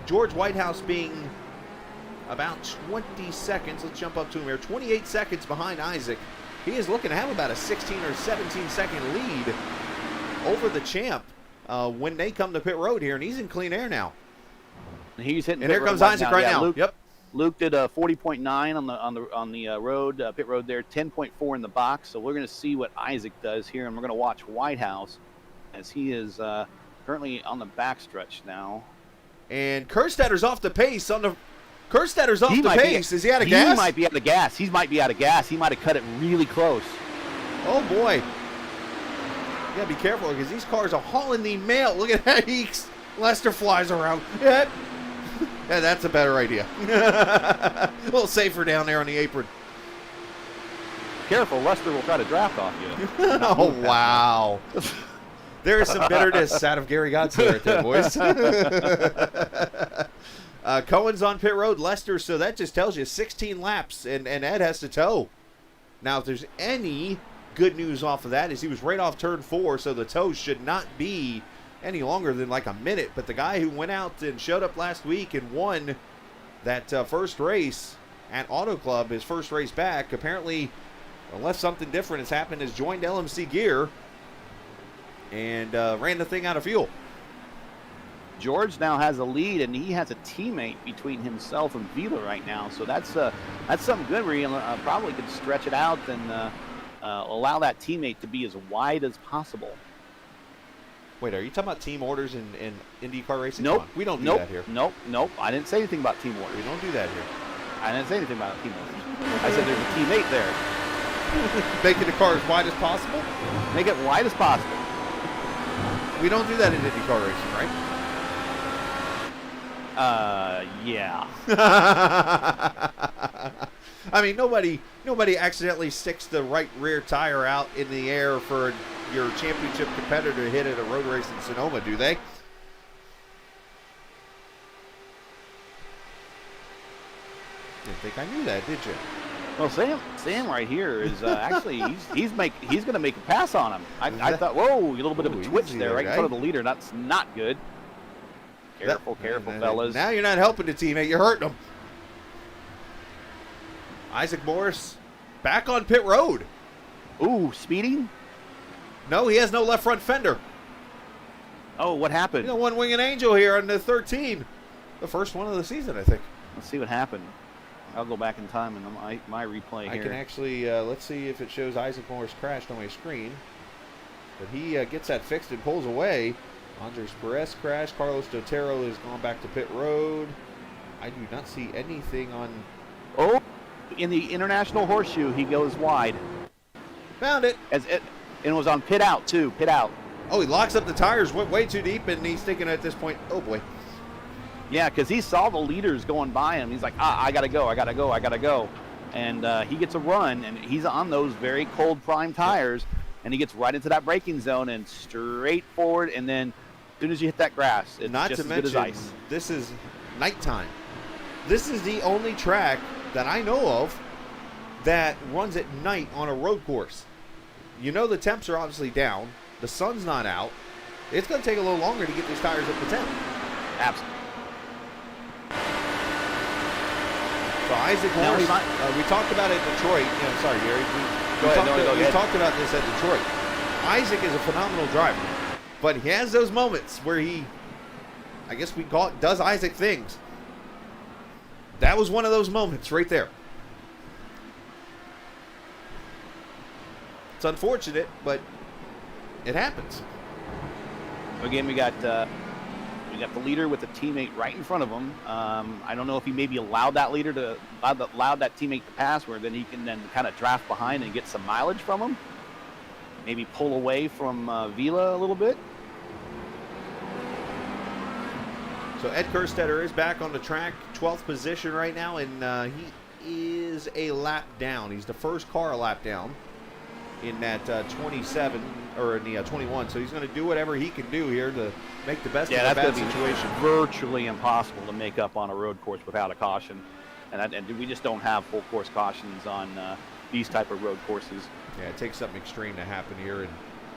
Speaker 1: George Whitehouse being about 20 seconds, let's jump up to him here, 28 seconds behind Isaac, he is looking to have about a 16 or 17 second lead over the champ. When they come to pit road here, and he's in clean air now.
Speaker 2: He's hitting.
Speaker 1: And here comes Isaac right now.
Speaker 2: Luke did a 40.9 on the road pit road there, 10.4 in the box. So we're going to see what Isaac does here, and we're going to watch Whitehouse as he is currently on the backstretch now.
Speaker 1: And Kerstetter's off the pace on the. Kerstetter's off the pace. Is he out of gas?
Speaker 2: He might be out of gas. He might be out of gas. He might have cut it really close.
Speaker 1: Oh boy. You gotta be careful because these cars are hauling the mail. Look at that. Lester flies around. Yeah, that's a better idea. A little safer down there on the apron.
Speaker 2: Careful, Lester will try to draft off you.
Speaker 1: Oh, wow. There is some bitterness out of Gary Godson right there, boys. Cohen's on pit road, Lester, so that just tells you 16 laps, and Ed has to tow. Now, if there's any good news off of that is he was right off turn 4, so the tow should not be any longer than like a minute. But the guy who went out and showed up last week and won that first race at Auto Club, his first race back, apparently, unless something different has happened, has joined LMC Gear and ran the thing out of fuel.
Speaker 2: George now has a lead, and he has a teammate between himself and Vila right now. So that's something good where he probably could stretch it out and allow that teammate to be as wide as possible.
Speaker 1: Wait, are you talking about team orders in IndyCar racing?
Speaker 2: Nope.
Speaker 1: We don't do that here.
Speaker 2: Nope. I didn't say anything about team orders.
Speaker 1: We don't do that here.
Speaker 2: I didn't say anything about team orders. I said there's a teammate there.
Speaker 1: Making the car as wide as possible?
Speaker 2: Make it wide as possible.
Speaker 1: We don't do that in IndyCar racing, right?
Speaker 2: Yeah.
Speaker 1: I mean, nobody accidentally sticks the right rear tire out in the air for your championship competitor to hit at a road race in Sonoma, do they? Didn't think I knew that, did you?
Speaker 2: Well, Sam right here is actually he's going to make a pass on him. I thought, whoa, a little bit of a twitch there right in front of the leader. That's not good. Careful, fellas.
Speaker 1: Now you're not helping the teammate. You're hurting them. Isaac Morris back on pit road.
Speaker 2: Ooh, speeding?
Speaker 1: No, he has no left front fender.
Speaker 2: Oh, what happened?
Speaker 1: You know, one winged angel here on the 13. The first one of the season, I think.
Speaker 2: Let's see what happened. I'll go back in time in my replay here.
Speaker 1: I can actually, let's see if it shows Isaac Morris crashed on my screen. But he gets that fixed and pulls away. Andres Perez crashed. Carlos Dotero has gone back to pit road. I do not see anything on...
Speaker 2: Oh, in the International Horseshoe, he goes wide.
Speaker 1: Found it.
Speaker 2: And it was on pit out, too. Pit out.
Speaker 1: Oh, he locks up the tires, went way too deep, and he's thinking at this point, oh boy.
Speaker 2: Yeah, because he saw the leaders going by him. He's like, I got to go, I got to go, I got to go. And he gets a run, and he's on those very cold prime tires, and he gets right into that braking zone and straight forward, and then as soon as you hit that grass, it's
Speaker 1: not
Speaker 2: just
Speaker 1: to
Speaker 2: as good as
Speaker 1: mention,
Speaker 2: ice.
Speaker 1: This is nighttime. This is the only track that I know of that runs at night on a road course. You know the temps are obviously down. The sun's not out. It's going to take a little longer to get these tires up to temp.
Speaker 2: Absolutely.
Speaker 1: So Isaac Morris, we talked about it in Detroit. Sorry, Gary. We talked about this at Detroit. Isaac is a phenomenal driver, but he has those moments where he, I guess we call it, does Isaac things. That was one of those moments right there. It's unfortunate, but it happens.
Speaker 2: Again, we got the leader with a teammate right in front of him. I don't know if he maybe allowed that leader to allowed that teammate to pass, where then he can then kind of draft behind and get some mileage from him. Maybe pull away from Vila a little bit.
Speaker 1: So Ed Kerstetter is back on the track, 12th position right now, and he is a lap down. He's the first car a lap down in that 27 or in the 21. So he's going to do whatever he can do here to make the best of a bad situation.
Speaker 2: Virtually impossible to make up on a road course without a caution, and we just don't have full course cautions on these type of road courses.
Speaker 1: Yeah, it takes something extreme to happen here. And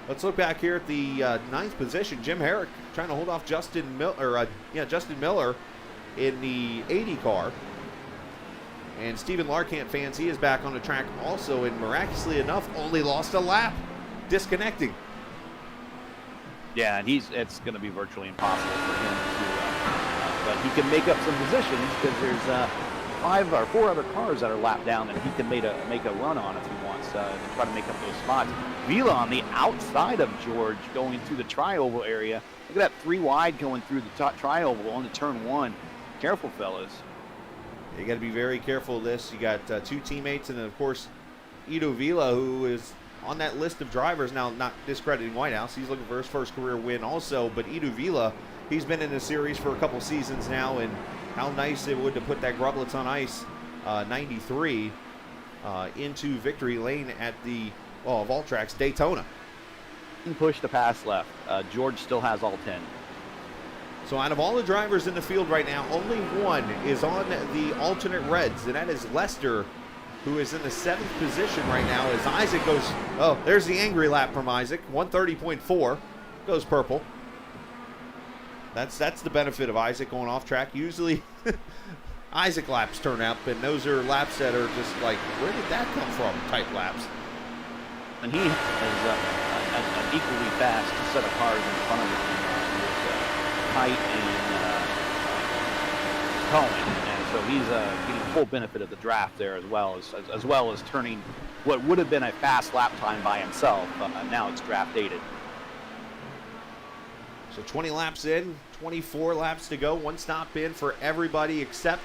Speaker 1: let's look back here at the 9th position. Jim Herrick trying to hold off Justin Miller in the 80 car. And Stephen Larkamp fans, he is back on the track also, and miraculously enough, only lost a lap, disconnecting.
Speaker 2: Yeah, and it's going to be virtually impossible for him to, but he can make up some positions because there's 5 or 4 other cars that are lapped down that he can make a run on if he wants to try to make up those spots. Vila on the outside of George going through the tri-oval area. Look at that 3 wide going through the tri-oval on the turn 1. Careful, fellas.
Speaker 1: You got to be very careful of this. You got 2 teammates, and then of course Ido Vila, who is on that list of drivers now, not discrediting Whitehouse. He's looking for his first career win also, but Ido Vila, he's been in the series for a couple seasons now, and how nice it would to put that Grublets on Ice 93 into victory lane at the, well, of all tracks, Daytona.
Speaker 2: Push to pass left. George still has all 10.
Speaker 1: So out of all the drivers in the field right now, only one is on the alternate reds, and that is Lester, who is in the 7th position right now as Isaac goes, oh, there's the angry lap from Isaac, 130.4, goes purple. That's the benefit of Isaac going off track. Usually Isaac laps turn up, and those are laps that are just like, where did that come from type laps.
Speaker 2: And he has an equally fast set of cars in front of him. Height and Cohen, and so he's getting full benefit of the draft there as well as turning what would have been a fast lap time by himself. Now it's draft dated.
Speaker 1: So 20 laps in, 24 laps to go, 1 stop in for everybody except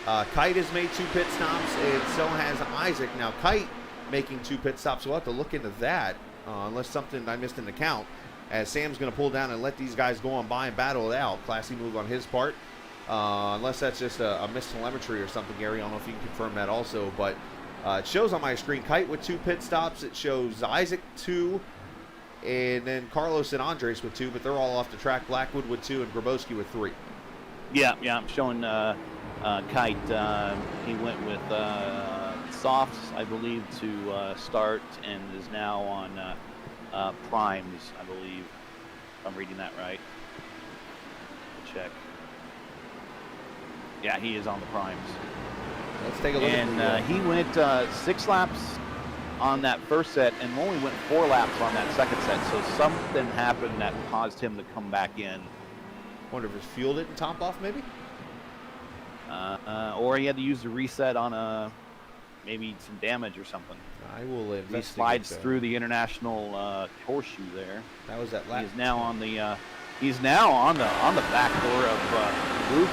Speaker 1: Kite has made 2 pit stops, and so has Isaac. Now Kite making 2 pit stops. We'll have to look into that unless something I missed in the count, as Sam's going to pull down and let these guys go on by and battle it out. Classy move on his part. Unless that's just a mistelemetry or something, Gary. I don't know if you can confirm that also. But it shows on my screen Kite with 2 pit stops. It shows Isaac 2, and then Carlos and Andres with 2, but they're all off the track. Blackwood with 2 and Grabowski with 3.
Speaker 2: Yeah, I'm showing Kite. He went with softs, I believe, to start, and is now on primes, I believe, if I'm reading that right. Check. Yeah, he is on the primes.
Speaker 1: Let's take a look.
Speaker 2: And he went 6 laps on that first set and only went 4 laps on that second set. So something happened that caused him to come back in.
Speaker 1: Wonder if his fuel didn't top off, maybe?
Speaker 2: Or he had to use the reset on maybe some damage or something.
Speaker 1: I will investigate.
Speaker 2: He slides
Speaker 1: that.
Speaker 2: through the international horseshoe there.
Speaker 1: That was that lap.
Speaker 2: He's now on the back door of the group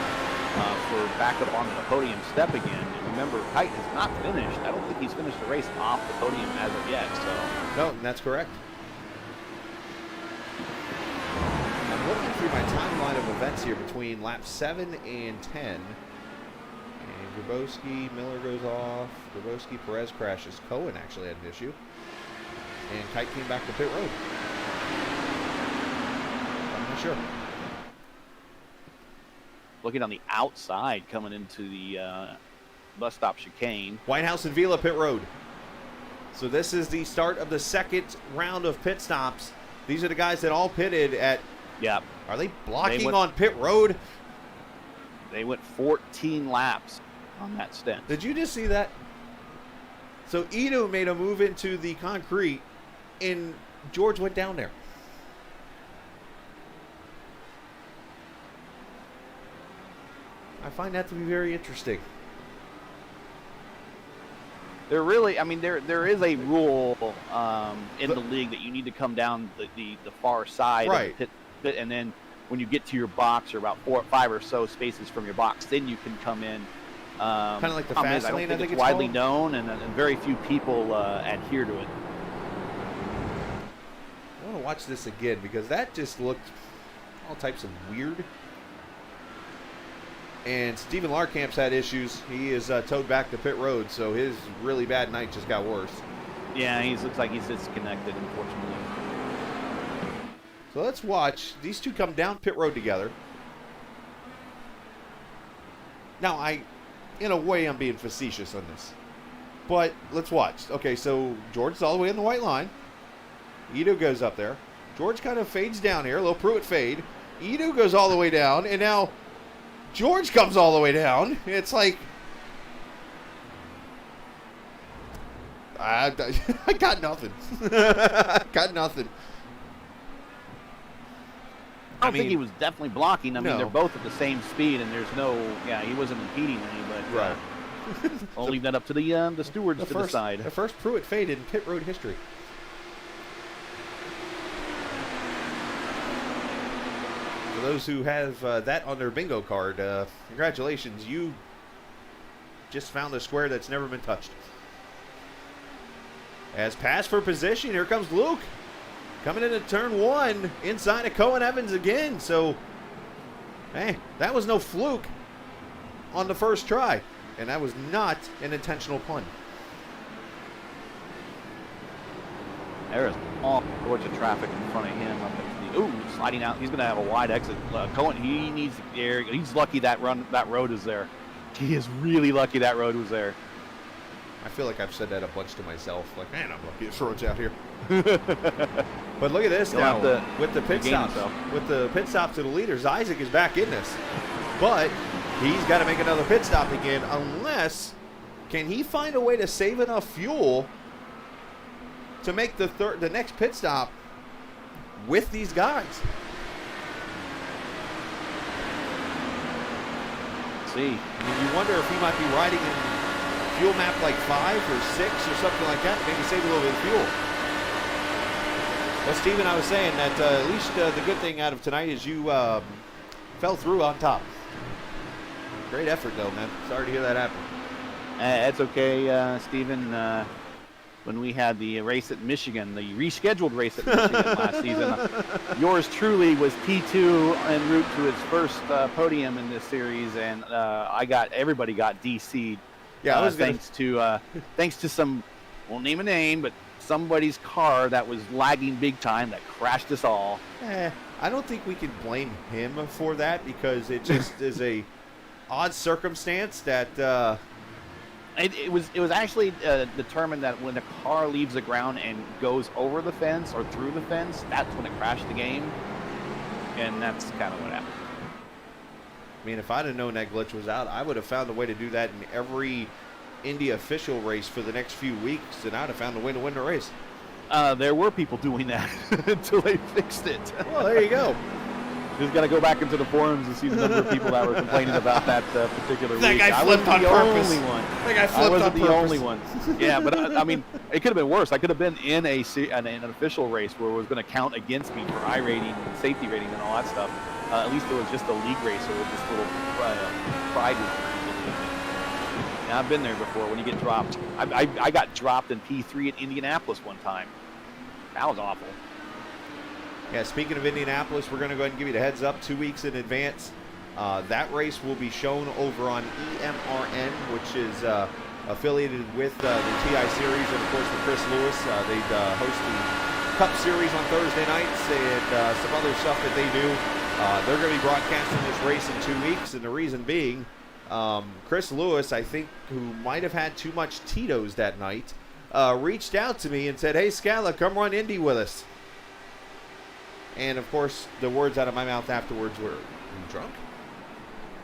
Speaker 2: for backup onto the podium step again. And remember, Kite has not finished. I don't think he's finished the race off the podium as of yet. So
Speaker 1: no, that's correct. I'm looking through my timeline of events here between laps 7 and 10. And Grabowski, Miller goes off. Grabowski, Perez crashes. Cohen actually had an issue. And Kite came back to pit road. I'm not sure.
Speaker 2: looking on the outside coming into the bus stop chicane.
Speaker 1: Whitehouse and Vila pit road. So this is the start of the second round of pit stops. These are the guys that all pitted at.
Speaker 2: Yeah.
Speaker 1: Are they blocking on pit road?
Speaker 2: They went 14 laps on that stint.
Speaker 1: Did you just see that? So Ito made a move into the concrete, and George went down there. I find that to be very interesting.
Speaker 2: There really, I mean, there is a rule in the league that you need to come down the far side
Speaker 1: right.
Speaker 2: of the pit, and then when you get to your box, or about 4 or 5 or so spaces from your box, then you can come in.
Speaker 1: Kind of like the fast lane,
Speaker 2: I think it's widely known, and very few people adhere to it.
Speaker 1: I want to watch this again because that just looked all types of weird. And Stephen Larkamp's had issues. He is towed back to pit road, so his really bad night just got worse.
Speaker 2: Yeah, he looks like he's disconnected, unfortunately.
Speaker 1: So let's watch. These two come down pit road together. Now, in a way, I'm being facetious on this. But let's watch. Okay, so George's all the way in the white line. Ito goes up there. George kind of fades down here, a little Pruitt fade. Ito goes all the way down, and now George comes all the way down. It's like, I got nothing. Got nothing.
Speaker 2: I mean, think he was definitely blocking. I mean,
Speaker 1: no.
Speaker 2: They're both at the same speed, and there's no, he wasn't impeding any, but
Speaker 1: right.
Speaker 2: I'll leave that up to the stewards to decide.
Speaker 1: The first Pruitt fade in pit road history. For those who have that on their bingo card, congratulations. You just found a square that's never been touched. As pass for position, here comes Luke. Coming into turn 1, inside of Cohen Evans again. So, hey, that was no fluke on the first try. And that was not an intentional pun.
Speaker 2: There is all sorts of traffic in front of him. Up at the, sliding out. He's going to have a wide exit. Cohen, he needs the air. He's lucky that road is there. He is really lucky that road was there.
Speaker 1: I feel like I've said that a bunch to myself. Like, man, I'm lucky this road's out here. But look at this now. With the pit stops. With the pit stops to the leaders, Isaac is back in this. But he's got to make another pit stop again, unless, can he find a way to save enough fuel to make the next pit stop with these guys?
Speaker 2: Let's see.
Speaker 1: I mean, you wonder if he might be riding in fuel map like 5 or 6 or something like that, maybe save a little bit of fuel. Well, Steven, I was saying that at least the good thing out of tonight is you fell through on top. Great effort, though, man. Sorry to hear that happen.
Speaker 2: It's okay, Steven. When we had the race at Michigan, the rescheduled race at Michigan last season, yours truly was P2 en route to his first podium in this series, and everybody got DC'd.
Speaker 1: Yeah,
Speaker 2: thanks to some, won't name a name, but somebody's car that was lagging big time that crashed us all.
Speaker 1: I don't think we can blame him for that because it just is a odd circumstance that.
Speaker 2: It was actually determined that when a car leaves the ground and goes over the fence or through the fence, that's when it crashed the game, and that's kind of what happened.
Speaker 1: I mean, if I'd have known that glitch was out, I would have found a way to do that in every Indy official race for the next few weeks, and I'd have found a way to win the race.
Speaker 2: There were people doing that until they fixed it.
Speaker 1: Well, there you go.
Speaker 2: Just got to go back into the forums and see the number of people that were complaining about that particular
Speaker 1: That
Speaker 2: week.
Speaker 1: guy flipped on purpose.
Speaker 2: That guy flipped on purpose. I wasn't the only one. Yeah, but I mean, it could have been worse. I could have been in an official race where it was going to count against me for iRating and safety rating and all that stuff. At least it was just a league race, so it was this little pride. Now, I've been there before when you get dropped. I got dropped in P3 at Indianapolis one time. That was awful.
Speaker 1: Yeah, speaking of Indianapolis, we're going to go ahead and give you the heads up 2 weeks in advance. That race will be shown over on EMRN, which is affiliated with the TI Series, and of course with Chris Lewis. They host the Cup Series on Thursday nights and some other stuff that they do. They're going to be broadcasting this race in 2 weeks, and the reason being, Chris Lewis, I think, who might have had too much Tito's that night, reached out to me and said, "Hey, Scala, come run Indy with us." And, of course, the words out of my mouth afterwards were, "Are you drunk?"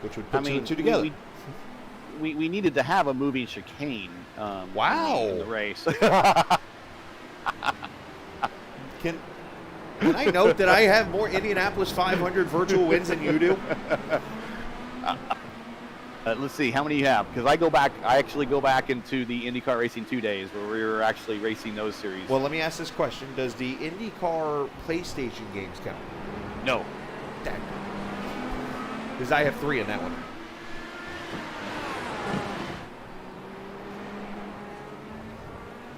Speaker 1: Which would put two and two together.
Speaker 2: We needed to have a moving chicane
Speaker 1: wow.
Speaker 2: in the race.
Speaker 1: Can I note that I have more Indianapolis 500 virtual wins than you do?
Speaker 2: Let's see, how many you have? Because I actually go back into the IndyCar Racing 2 days where we were actually racing those series.
Speaker 1: Well, let me ask this question. Does the IndyCar PlayStation games count?
Speaker 2: No.
Speaker 1: Because I have 3 in that one.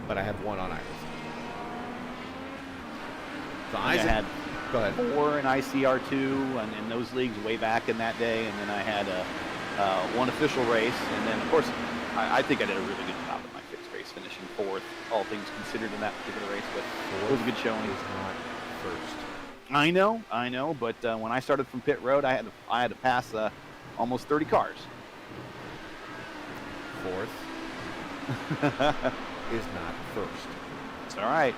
Speaker 1: But I have 1 on iRacing. So
Speaker 2: I had
Speaker 1: go ahead.
Speaker 2: 4 in ICR2 and in those leagues way back in that day, and then I had 1 official race, and then of course I think I did a really good job at my fixed race, finishing 4th, all things considered in that particular race, but it was a good showing.
Speaker 1: Is not first.
Speaker 2: I know, but when I started from pit road, I had to pass almost 30 cars.
Speaker 1: 4th is not first.
Speaker 2: It's all right.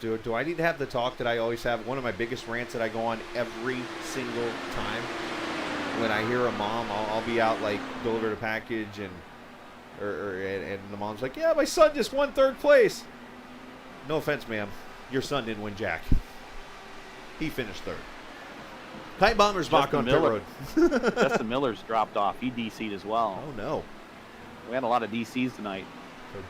Speaker 1: Do I need to have the talk that I always have? One of my biggest rants that I go on every single time. When I hear a mom, I'll be out like deliver the package, and the mom's like, "Yeah, my son just won 3rd place." No offense, ma'am, your son didn't win jack. He finished 3rd. Kite Bomber's back on pit road.
Speaker 2: Justin Miller's dropped off. He DC'd as well.
Speaker 1: Oh no,
Speaker 2: we had a lot of DCs tonight.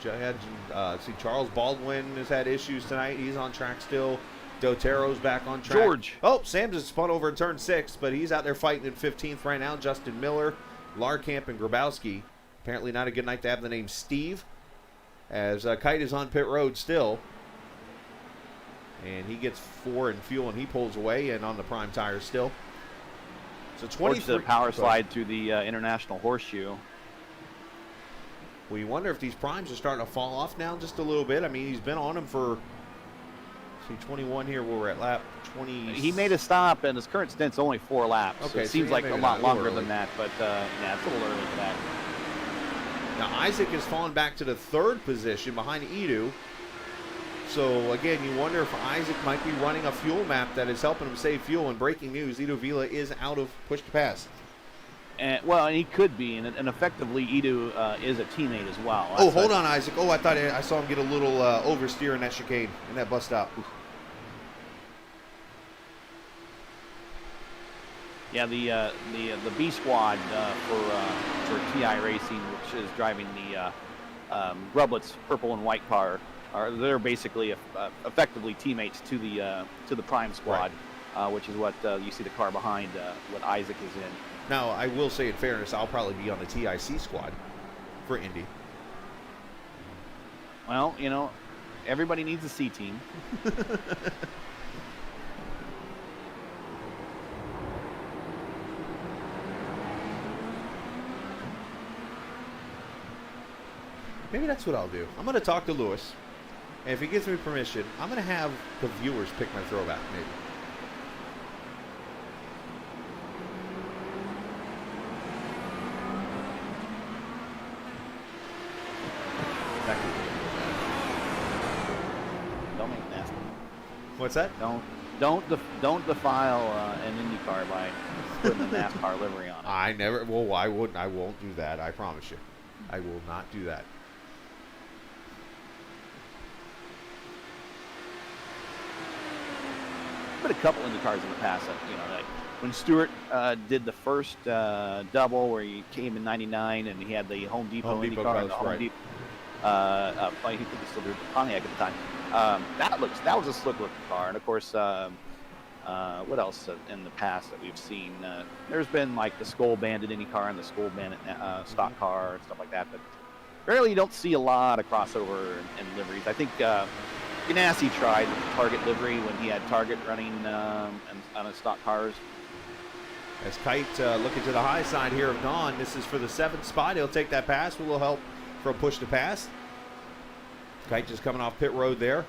Speaker 1: So see, Charles Baldwin has had issues tonight. He's on track still. Dotero's back on track.
Speaker 2: George.
Speaker 1: Oh, Sam's just spun over in turn 6, but he's out there fighting in 15th right now. Justin Miller, Larkamp, and Grabowski. Apparently not a good night to have the name Steve, as Kite is on pit road still. And he gets 4 in fuel, and he pulls away, and on the prime tires still. So 23.
Speaker 2: The power slide to the International Horseshoe.
Speaker 1: Well, you wonder if these primes are starting to fall off now just a little bit. I mean, he's been on them for... See, 21 here, where we're at lap 20.
Speaker 2: He made a stop, and his current stint's only 4 laps.
Speaker 1: Okay,
Speaker 2: so it seems like a lot longer than that, but yeah, it's a little early for that.
Speaker 1: Now, Isaac has fallen back to the 3rd position behind Edu. So, again, you wonder if Isaac might be running a fuel map that is helping him save fuel. And breaking news, Edu Vila is out of push to pass.
Speaker 2: And he could be, and effectively, Edu is a teammate as well.
Speaker 1: Oh, hold on, Isaac. Oh, I thought I saw him get a little oversteer in that chicane, in that bus stop.
Speaker 2: Yeah, the B squad for TI Racing, which is driving the Grublett's purple and white car, they're basically effectively teammates to the Prime squad, right. Which is what you see the car behind what Isaac is in.
Speaker 1: Now, I will say in fairness, I'll probably be on the TIC squad for Indy.
Speaker 2: Well, everybody needs a C team.
Speaker 1: Maybe that's what I'll do. I'm going to talk to Lewis, and if he gives me permission, I'm going to have the viewers pick my throwback, maybe.
Speaker 2: Don't make it nasty.
Speaker 1: What's that?
Speaker 2: Don't defile an IndyCar by putting a NASCAR livery on it.
Speaker 1: I never. Well, why wouldn't I? Won't do that. I promise you. I will not do that.
Speaker 2: been a couple IndyCars in the past that, like when Stewart did the first double where he came in '99 and he had the Home Depot IndyCar and the Home Depot. He could still do the Pontiac at the time. That was a slick looking car, and of course, what else in the past that we've seen? There's been like the Skull Bandit IndyCar and the Skull Bandit stock car and stuff like that, but rarely you don't see a lot of crossover in liveries. I think Ganassi tried with the Target livery when he had Target running on his stock cars.
Speaker 1: As Kite looking to the high side here of Don. This is for the 7th spot. He'll take that pass. A little help from push to pass. Kite just coming off pit road there.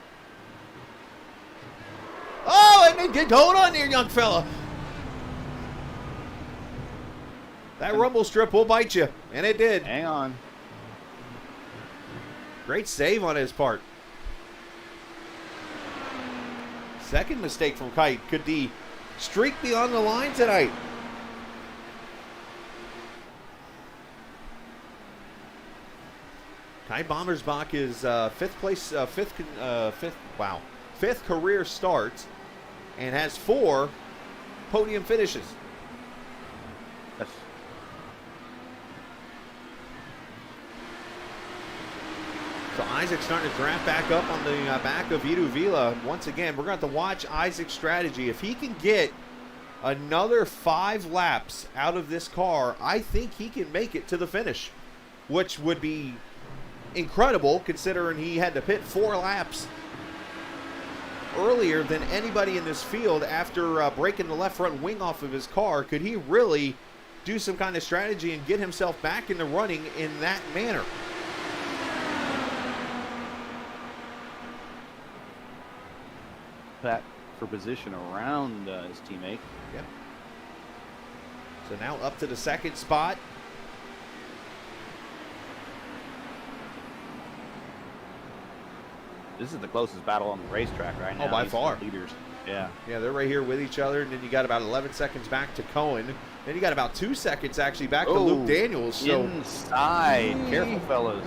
Speaker 1: Oh, and get going on there, young fella. That rumble strip will bite you, and it did.
Speaker 2: Hang on.
Speaker 1: Great save on his part. Second mistake from Kite. Could the streak be on the line tonight? Kai Bommersbach is fifth career start and has 4 podium finishes.
Speaker 2: Yes.
Speaker 1: So Isaac's starting to draft back up on the back of Edu Vila. Once again, we're going to have to watch Isaac's strategy. If he can get another 5 laps out of this car, I think he can make it to the finish, which would be incredible considering he had to pit 4 laps earlier than anybody in this field after breaking the left front wing off of his car. Could he really do some kind of strategy and get himself back in the running in that manner?
Speaker 2: That for position around his teammate.
Speaker 1: Yep. So now up to the 2nd spot.
Speaker 2: This is the closest battle on the racetrack right now.
Speaker 1: Oh, by far.
Speaker 2: Leaders. Yeah.
Speaker 1: Yeah, they're right here with each other, and then you got about 11 seconds back to Cohen. Then you got about 2 seconds actually back to Luke Daniels. So
Speaker 2: inside. Careful, fellas.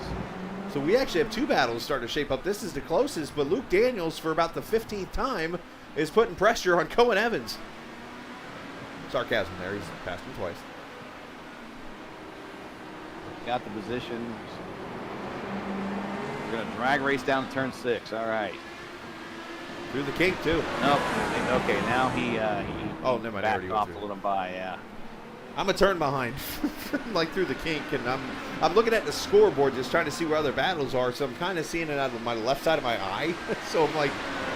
Speaker 1: So we actually have 2 battles starting to shape up. This is the closest, but Luke Daniels, for about the 15th time, is putting pressure on Cohen Evans. Sarcasm there. He's passed him twice.
Speaker 2: Got the position. We're going to drag race down to turn 6. All right.
Speaker 1: Through the kink, too.
Speaker 2: Nope. Okay, now he
Speaker 1: oh, never mind.
Speaker 2: backed off a little by, yeah.
Speaker 1: I'm a turn behind, like through the kink, and I'm looking at the scoreboard just trying to see where other battles are, so I'm kind of seeing it out of my left side of my eye. So I'm like,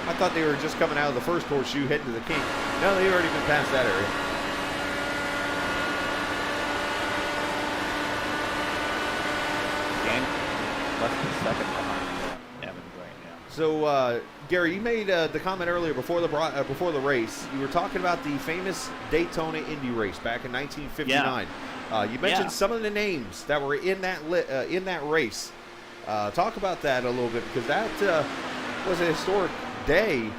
Speaker 1: I thought they were just coming out of the first horseshoe heading to the kink. No, they've already been past that area.
Speaker 2: Less than 2nd behind Evans right now.
Speaker 1: So, Gary, you made the comment earlier before the race. You were talking about the famous Daytona Indy race back in 1959. Yeah. You mentioned some of the names that were in that race. Talk about that a little bit, because that was a historic day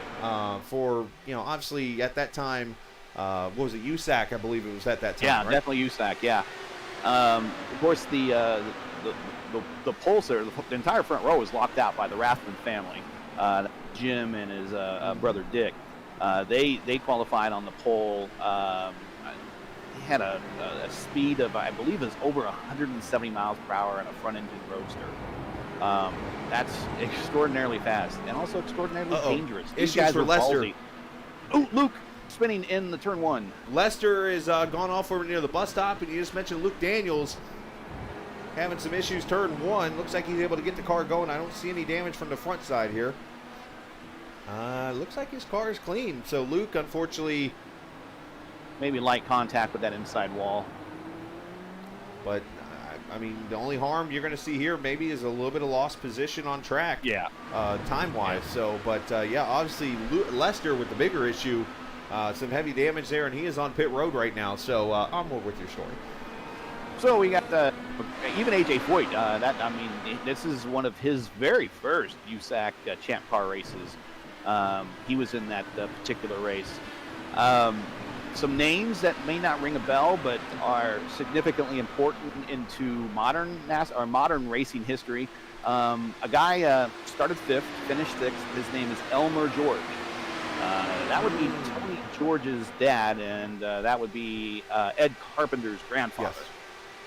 Speaker 1: for, obviously at that time. What was it, USAC? I believe it was at that time.
Speaker 2: Yeah,
Speaker 1: right?
Speaker 2: definitely USAC. Yeah. Of course, the poles there, the entire front row was locked out by the Rathman family. Jim and his brother Dick. They qualified on the pole. He had a speed of, I believe, is over 170 miles per hour in a front-engine roadster. That's extraordinarily fast and also extraordinarily dangerous. These guys
Speaker 1: for Lester.
Speaker 2: Ballsy. Oh, Luke spinning in the turn 1.
Speaker 1: Lester is gone off over near the bus stop, and you just mentioned Luke Daniels having some issues turn 1. Looks like he's able to get the car going. I don't see any damage from the front side here. Looks like his car is clean. So Luke, unfortunately,
Speaker 2: maybe light contact with that inside wall.
Speaker 1: But I mean, the only harm you're going to see here maybe is a little bit of lost position on track.
Speaker 2: Yeah.
Speaker 1: Time-wise. Yeah. So, but yeah, obviously Lester with the bigger issue, some heavy damage there, and he is on pit road right now. So onward with your story.
Speaker 2: So we got even AJ Foyt. This is one of his very first USAC Champ Car races. He was in that particular race. Some names that may not ring a bell, but are significantly important into modern racing history. A guy started 5th, finished 6th. His name is Elmer George. That would be Tony George's dad, and that would be Ed Carpenter's grandfather.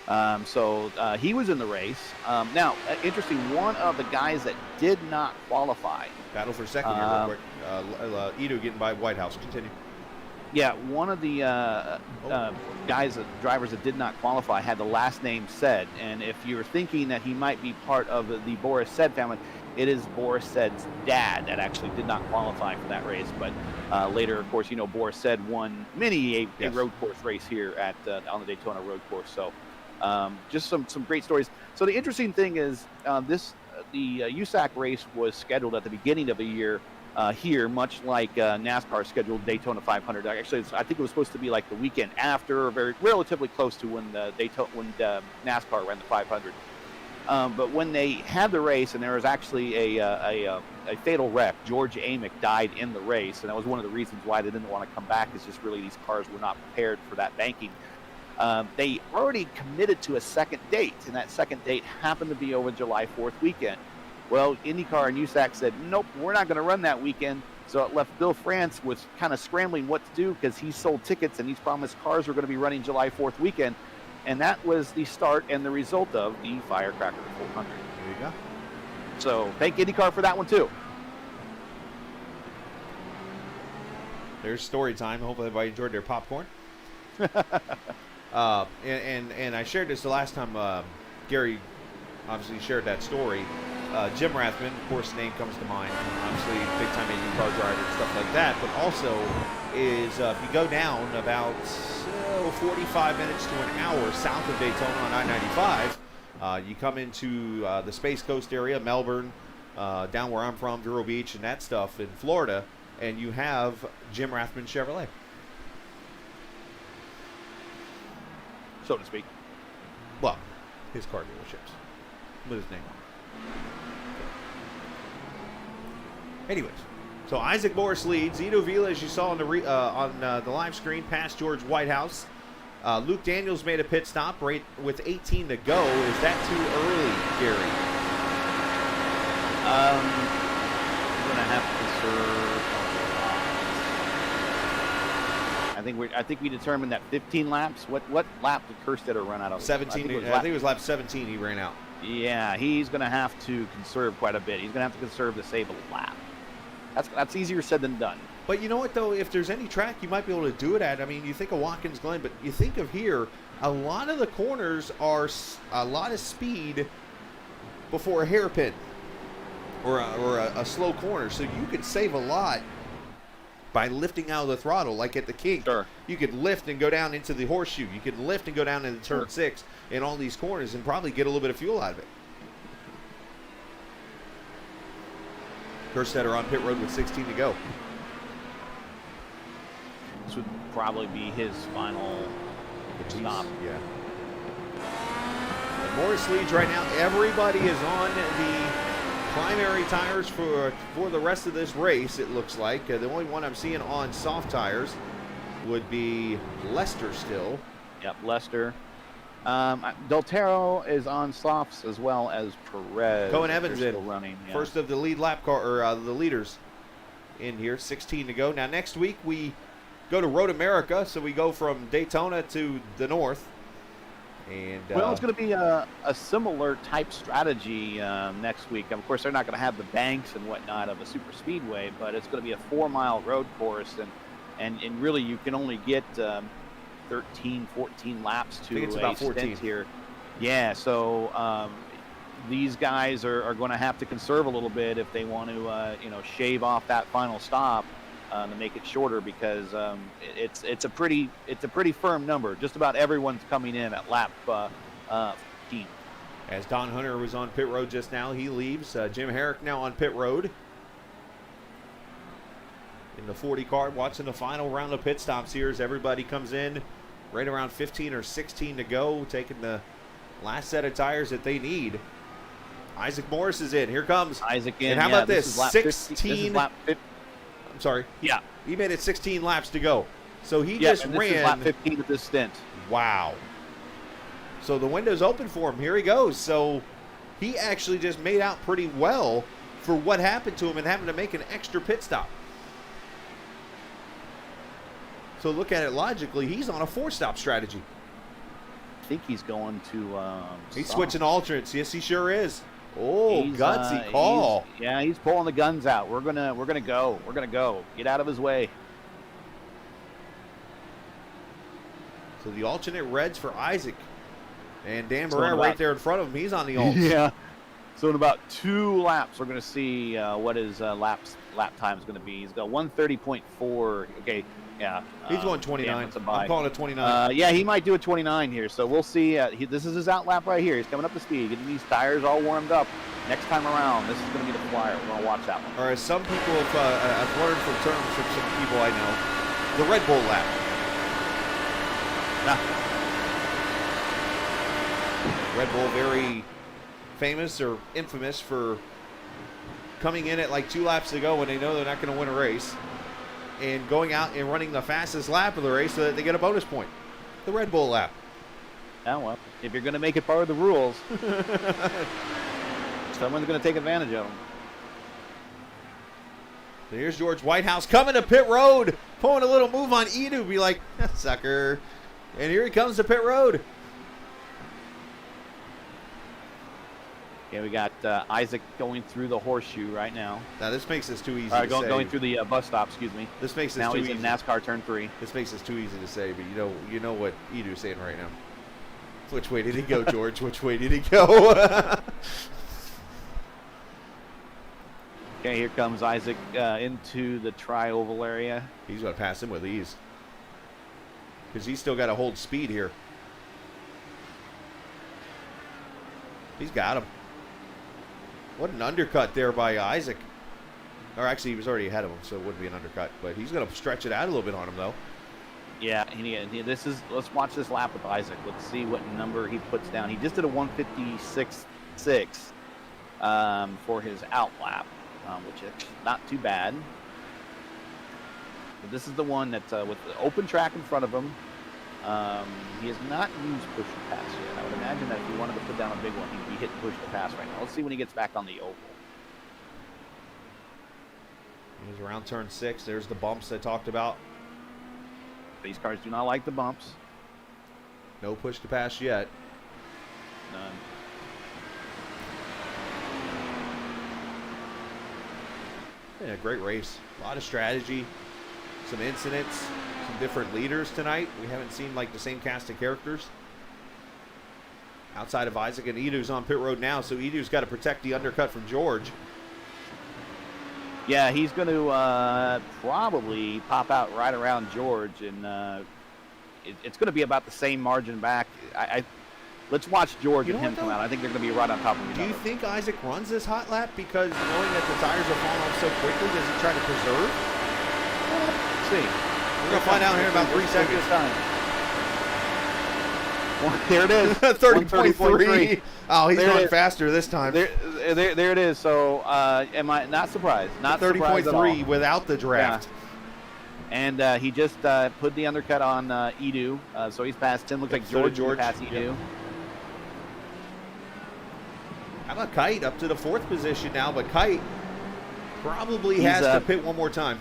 Speaker 1: Yes.
Speaker 2: So he was in the race. Now, interesting, one of the guys that did not qualify.
Speaker 1: Battle for second here real quick. Ito getting by White House. Continue.
Speaker 2: Yeah, one of the drivers that did not qualify had the last name Said. And if you're thinking that he might be part of the Boris Said family, it is Boris Said's dad that actually did not qualify for that race. But later, of course, Boris Said won many a road course race here at on the Daytona Road Course. So just some great stories. So the interesting thing is the USAC race was scheduled at the beginning of the year here, much like NASCAR scheduled Daytona 500. Actually, I think it was supposed to be like the weekend after, or very relatively close to when NASCAR ran the 500. But when they had the race, and there was actually a fatal wreck, George Amick died in the race, and that was one of the reasons why they didn't want to come back. Is just really these cars were not prepared for that banking. They already committed to a second date, and that second date happened to be over July 4th weekend. Well, IndyCar and USAC said, nope, we're not going to run that weekend. So it left Bill France with kind of scrambling what to do, because he sold tickets and he's promised cars were going to be running July 4th weekend. And that was the start and the result of the Firecracker 400.
Speaker 1: There you go.
Speaker 2: So thank IndyCar for that one, too.
Speaker 1: There's story time. Hopefully everybody enjoyed their popcorn. And I shared this the last time Gary obviously shared that story. Jim Rathman, of course, name comes to mind. Obviously, big-time IndyCar driver and stuff like that. But also is if you go down about 45 minutes to an hour south of Daytona on I-95, you come into the Space Coast area, Melbourne, down where I'm from, Vero Beach, and that stuff in Florida, and you have Jim Rathman Chevrolet.
Speaker 2: So to speak.
Speaker 1: Well, his car dealerships with his name on it. Anyways, so Isaac Morris leads. Ito Vila, as you saw on the live screen, past George Whitehouse. Luke Daniels made a pit stop right with 18 to go. Is that too early, Gary?
Speaker 2: I'm gonna have to conserve. I think we determined that 15 laps. What lap did Kerstetter run out of?
Speaker 1: 17. I think it was lap 17 he ran out.
Speaker 2: Yeah, he's going to have to conserve quite a bit. He's going to have to conserve to save a lap. That's easier said than done.
Speaker 1: But you know what, though? If there's any track you might be able to do it at, I mean, you think of Watkins Glen, but you think of here, a lot of the corners are a lot of speed before a hairpin or a slow corner. So you could save a lot by lifting out of the throttle, like at the King.
Speaker 2: Sure.
Speaker 1: You could lift and go down into the horseshoe. You could lift and go down into turn 6 in all these corners and probably get a little bit of fuel out of it. Kerstetter on pit road with 16 to go.
Speaker 2: This would probably be his final stop.
Speaker 1: Yeah. And Morris leads right now. Everybody is on the primary tires for the rest of this race, it looks like. The only one I'm seeing on soft tires would be Lester still.
Speaker 2: Yep, Lester. Del Toro is on softs as well as Perez.
Speaker 1: Cohen Evans
Speaker 2: still running. Yeah.
Speaker 1: First of the lead lap car, or the leaders in here, 16 to go. Now next week we go to Road America, so we go from Daytona to the north. And
Speaker 2: well, it's going to be a similar type strategy next week. Of course, they're not going to have the banks and whatnot of a super speedway, but it's going to be a 4-mile road course, and really you can only get 13, 14 laps to a stint here. Yeah, so these guys are going to have to conserve a little bit if they want to, shave off that final stop to make it shorter, because it's a pretty firm number. Just about everyone's coming in at lap 15.
Speaker 1: As Don Hunter was on pit road just now, he leaves. Jim Herrick now on pit road in the 40 car, watching the final round of pit stops here as everybody comes in right around 15 or 16 to go, taking the last set of tires that they need. Isaac Morris is in. Here comes
Speaker 2: Isaac in.
Speaker 1: And how about this?
Speaker 2: 16.
Speaker 1: I'm sorry.
Speaker 2: Yeah.
Speaker 1: He made it 16 laps to go. So he
Speaker 2: just
Speaker 1: ran.
Speaker 2: This is lap 15 of this stint.
Speaker 1: Wow. So the window's open for him. Here he goes. So he actually just made out pretty well for what happened to him and having to make an extra pit stop. So look at it logically. He's on a 4-stop strategy.
Speaker 2: I think he's going to.
Speaker 1: He's
Speaker 2: soft.
Speaker 1: switching alternates. Yes, he sure is. Oh,
Speaker 2: He's,
Speaker 1: gutsy call.
Speaker 2: He's pulling the guns out. We're gonna go. We're gonna go. Get out of his way.
Speaker 1: So the alternate reds for Isaac. And Dan
Speaker 2: So
Speaker 1: Barrera
Speaker 2: about-
Speaker 1: right there in front of him. He's on the alt.
Speaker 2: Yeah. So in about 2 laps, we're going to see what his lap time is going to be. He's got 130.4. Okay, yeah.
Speaker 1: He's going 29.
Speaker 2: I'm
Speaker 1: I'm calling it 29.
Speaker 2: Yeah, he might do a 29 here. So we'll see. This is his out lap right here. He's coming up to speed, getting these tires all warmed up. Next time around, this is going to be the flyer. We're going to watch that one.
Speaker 1: Or as some people have learned from terms from some people I know, the Red Bull lap. Red Bull very famous or infamous for coming in at like 2 laps to go when they know they're not going to win a race and going out and running the fastest lap of the race so that they get a bonus point. The Red Bull lap.
Speaker 2: Oh, well, if you're going to make it part of the rules, someone's going to take advantage of them.
Speaker 1: So here's George Whitehouse coming to pit road, pulling a little move on Edu, be like, sucker. And here he comes to pit road.
Speaker 2: Yeah, we got Isaac going through the horseshoe right now.
Speaker 1: Now this makes this too easy to say.
Speaker 2: Going through the bus stop, excuse me.
Speaker 1: This makes this
Speaker 2: now
Speaker 1: too
Speaker 2: he's
Speaker 1: easy.
Speaker 2: in NASCAR turn 3.
Speaker 1: This makes this too easy to say, but you know what Edu's saying right now. Which way did he go, George? Which way did he go?
Speaker 2: Okay, here comes Isaac into the tri-oval area.
Speaker 1: He's going to pass him with ease. Because he's still got to hold speed here. He's got him. What an undercut there by Isaac. Or actually, he was already ahead of him, so it wouldn't be an undercut. But he's going to stretch it out a little bit on him, though.
Speaker 2: Yeah, let's watch this lap with Isaac. Let's see what number he puts down. He just did a 156.6 for his out lap, which is not too bad. But this is the one that with the open track in front of him. He has not used push to pass yet. I would imagine that if he wanted to put down a big one, he'd be hitting push to pass right now. Let's see when he gets back on the oval.
Speaker 1: He's around turn 6. There's the bumps I talked about.
Speaker 2: These cars do not like the bumps.
Speaker 1: No push to pass yet.
Speaker 2: None.
Speaker 1: Yeah, great race. A lot of strategy, some incidents, some different leaders tonight. We haven't seen like the same cast of characters. Outside of Isaac, and Edu's on pit road now, so Edu's got to protect the undercut from George.
Speaker 2: Yeah, he's going to probably pop out right around George, and it's going to be about the same margin back. Let's watch George and him come out. I think they're going to be right on top of each other.
Speaker 1: Do you think Isaac runs this hot lap because knowing that the tires are falling off so quickly, does he try to preserve?
Speaker 2: Let's see.
Speaker 1: We're going to find out here in about 3 seconds.
Speaker 2: There it is.
Speaker 1: 30.3. Oh, he's going
Speaker 2: is.
Speaker 1: faster this time.
Speaker 2: There it is. So, am I not surprised? Not
Speaker 1: 30.3 without the draft.
Speaker 2: Yeah. And he just put the undercut on Edu, so he's passed him. Looks like George passed Edu.
Speaker 1: Yep. How about Kite up to the 4th position now? But Kite probably has to pit one more time.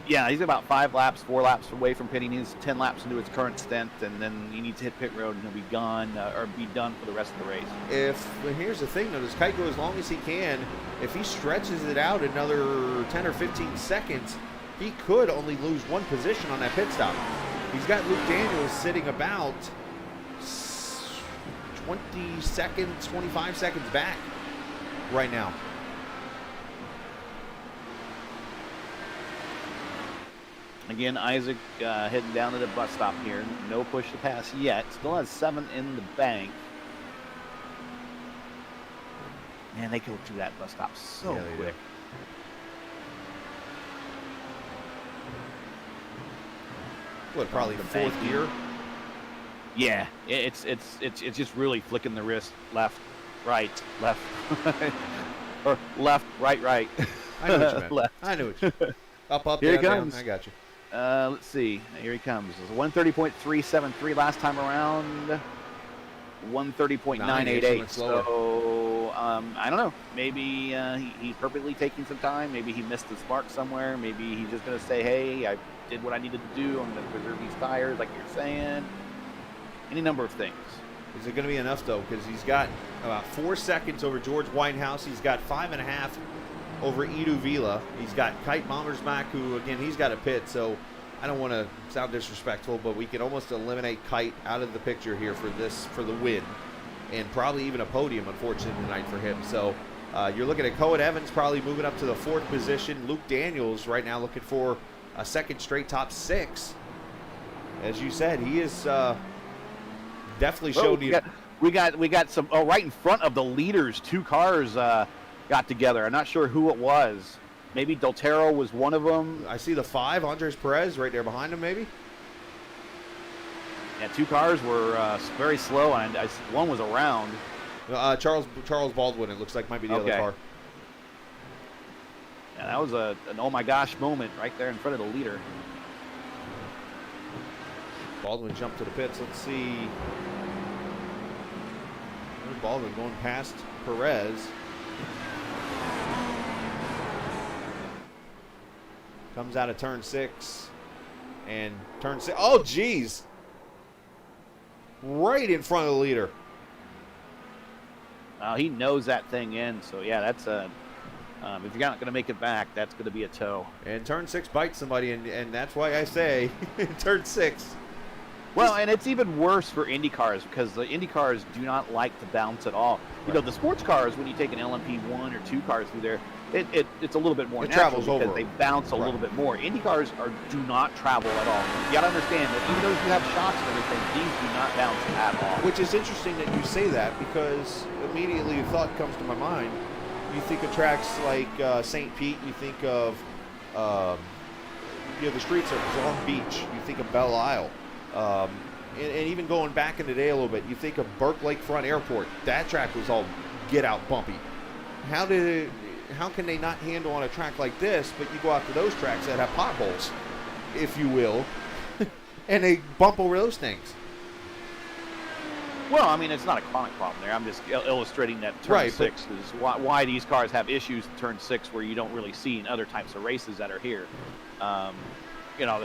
Speaker 2: Yeah, he's about 5 laps, 4 laps away from pitting. He's 10 laps into his current stint, and then he needs to hit pit road, and he'll be gone or be done for the rest of the race.
Speaker 1: But here's the thing, though, does Kite go as long as he can? If he stretches it out another 10 or 15 seconds, he could only lose 1 position on that pit stop. He's got Luke Daniels sitting about 20 seconds, 25 seconds back right now.
Speaker 2: Again, Isaac heading down to the bus stop here. No push to pass yet. Still has 7 in the bank. Man, they go through that bus stop so quick.
Speaker 1: What, probably the 4th gear?
Speaker 2: Yeah, it's just really flicking the wrist left, right, left, or left, right, right.
Speaker 1: I know what you meant.
Speaker 2: Left.
Speaker 1: I know what you meant. Up,
Speaker 2: Here
Speaker 1: down,
Speaker 2: he comes.
Speaker 1: down. I got you.
Speaker 2: Let's see. Here he comes. 130.373 last time around. 130.988. So I don't know. Maybe he's perfectly taking some time. Maybe he missed the spark somewhere. Maybe he's just going to say, hey, I did what I needed to do. I'm going to preserve these tires, like you're saying. Any number of things.
Speaker 1: Is it going to be enough, though? Because he's got about 4 seconds over George Whitehouse. He's got 5.5 over Edu Vila. He's got Kite Bommersbach, who, again, he's got a pit. So I don't want to sound disrespectful, but we can almost eliminate Kite out of the picture here for the win. And probably even a podium, unfortunately, tonight for him. So you're looking at Cohen Evans probably moving up to the 4th position. Luke Daniels right now looking for a second straight top 6. As you said, he is definitely showed you.
Speaker 2: We got some right in front of the leaders. 2 cars got together. I'm not sure who it was. Maybe Deltero was one of them.
Speaker 1: I see the 5, Andres Perez, right there behind him, maybe.
Speaker 2: Yeah, 2 cars were very slow, and one was around.
Speaker 1: Charles Baldwin, it looks like, might be the other car.
Speaker 2: Yeah, that was an oh my gosh moment right there in front of the leader.
Speaker 1: Baldwin jumped to the pits. Let's see. There's Baldwin going past Perez. Comes out of turn 6. And turn 6. Oh, geez. Right in front of the leader.
Speaker 2: He knows that thing in. So, yeah, that's a... if you're not going to make it back, that's going to be a tow.
Speaker 1: And turn 6 bites somebody, and that's why I say turn 6.
Speaker 2: Well, and it's even worse for Indy cars because the Indy cars do not like to bounce at all. Right. You know, the sports cars, when you take an LMP1 or 2 cars through there, it's a little bit more natural because over. They bounce a little bit more. Indy cars do not travel at all. You got to understand that even though you have shocks and everything, these do not bounce at all.
Speaker 1: Which is interesting that you say that because immediately a thought comes to my mind. You think of tracks like St. Pete, you think of the street circuits, Long Beach, you think of Belle Isle. And even going back in the day a little bit, you think of Burke Lakefront Airport. That track was all get out bumpy. How can they not handle on a track like this, but you go out to those tracks that have potholes, if you will, and they bump over those things?
Speaker 2: Well, I mean, it's not a chronic problem there. I'm just illustrating that turn 6 is why these cars have issues in turn 6 where you don't really see in other types of races that are here. You know,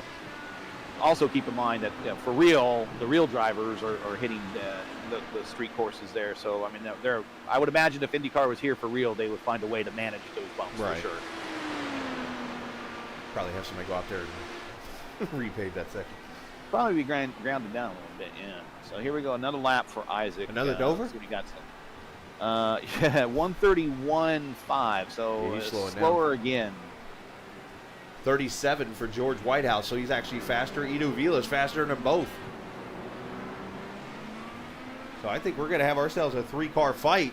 Speaker 2: also keep in mind that for real, the real drivers are hitting the street courses there. So, I mean, I would imagine if IndyCar was here for real, they would find a way to manage those bumps for sure.
Speaker 1: Probably have somebody go out there and repave that section.
Speaker 2: Probably be grounded down a little bit, yeah. So here we go, another lap for Isaac.
Speaker 1: Another Dover?
Speaker 2: Let's see what he got. Yeah, 131.5, so slower again.
Speaker 1: 37 for George Whitehouse, so he's actually faster. Edu Vila's faster than them both. So I think we're going to have ourselves a 3-car fight